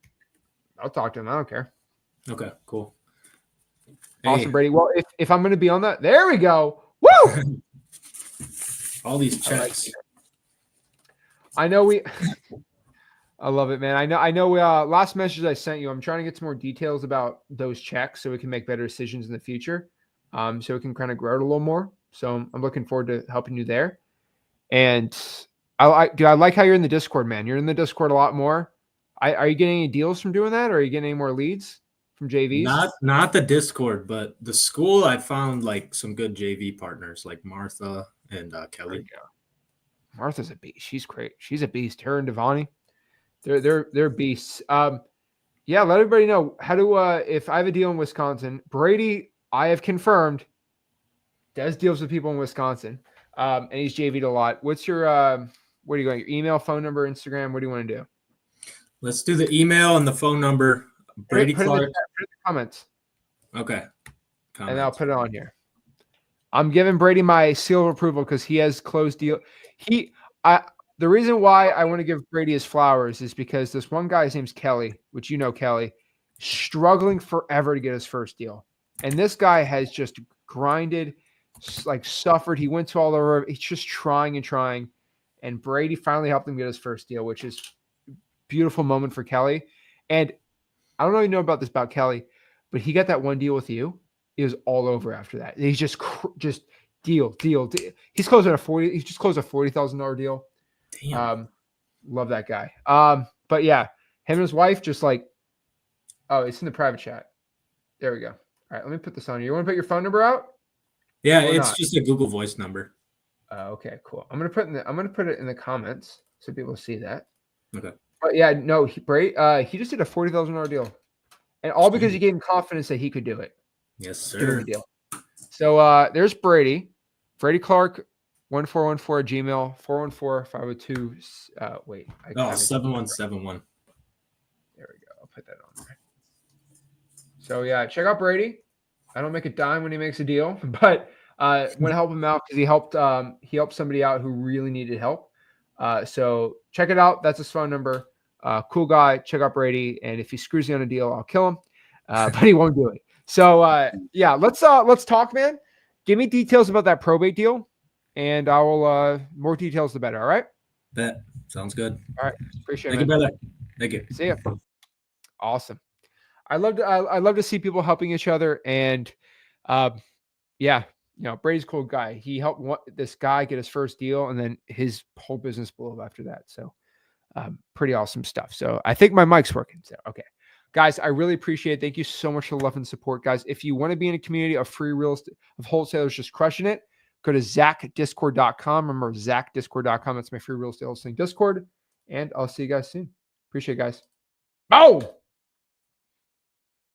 A: talk to him. I don't care.
E: Okay, cool.
A: Awesome, Brady. Well, if I'm going to be on that, there we go. Woo!
E: All these checks.
A: I know I love it, man. I know. Last message I sent you, I'm trying to get some more details about those checks so we can make better decisions in the future. So we can kind of grow it a little more. So I'm looking forward to helping you there. And I like how you're in the Discord, man. You're in the Discord a lot more. Are you getting any deals from doing that? Or are you getting any more leads from JVs?
E: Not the Discord, but the school. I found like some good JV partners, like Martha and Kelly.
A: Martha's a beast. She's great. She's a beast. Her and Devani, they're beasts. Yeah, let everybody know how to. If I have a deal in Wisconsin, Brady, I have confirmed, does deals with people in Wisconsin, and he's JV'd a lot. What's your where are you going? Your email, phone number, Instagram. What do you want to do?
E: Let's do the email and the phone number. Brady Clark.
A: Put it in the comments.
E: Okay.
A: And I'll put it on here. I'm giving Brady my seal of approval because he has closed deal. The reason why I want to give Brady his flowers is because this one guy, his name's Kelly, which you know Kelly, struggling forever to get his first deal. And this guy has just grinded, like suffered. He went to all over. He's just trying and trying. And Brady finally helped him get his first deal, which is a beautiful moment for Kelly. And I don't know if you know about this about Kelly, but he got that one deal with you. It was all over after that. He's just deal. He's closing he just closed a $40,000 deal.
E: Damn.
A: Love that guy. But yeah, him and his wife just like, oh, it's in the private chat. There we go. All right, let me put this on. You want to put your phone number out?
E: Yeah, it's just a Google Voice number.
A: Okay, cool. I'm gonna put it in the comments so people see that.
E: Okay.
A: But yeah, no, he just did a $40,000 deal, and all because he gave him confidence that he could do it.
E: Yes, sir.
A: Deal. So there's Brady Clark 1414 Gmail 414-502. Wait.
E: 7171.
A: There we go. I'll put that on there. So yeah, check out Brady. I don't make a dime when he makes a deal, but want to help him out because he helped somebody out who really needed help. So check it out. That's his phone number. Cool guy. Check out Brady, and if he screws you on a deal, I'll kill him. But he won't do it. So yeah, let's talk, man. Give me details about that probate deal, and I will more details the better. All right.
E: Bet. Sounds good.
A: All right. Appreciate it.
E: Thank you, brother. Thank you.
A: See ya. Awesome. I love to see people helping each other. And yeah, Brady's a cool guy. He helped this guy get his first deal, and then his whole business blew up after that. So pretty awesome stuff. So I think my mic's working. So, okay. Guys, I really appreciate it. Thank you so much for the love and support, guys. If you want to be in a community of free real estate, of wholesalers just crushing it, go to zachdiscord.com. Remember, zachdiscord.com. That's my free real estate wholesaling Discord. And I'll see you guys soon. Appreciate it, guys. Oh!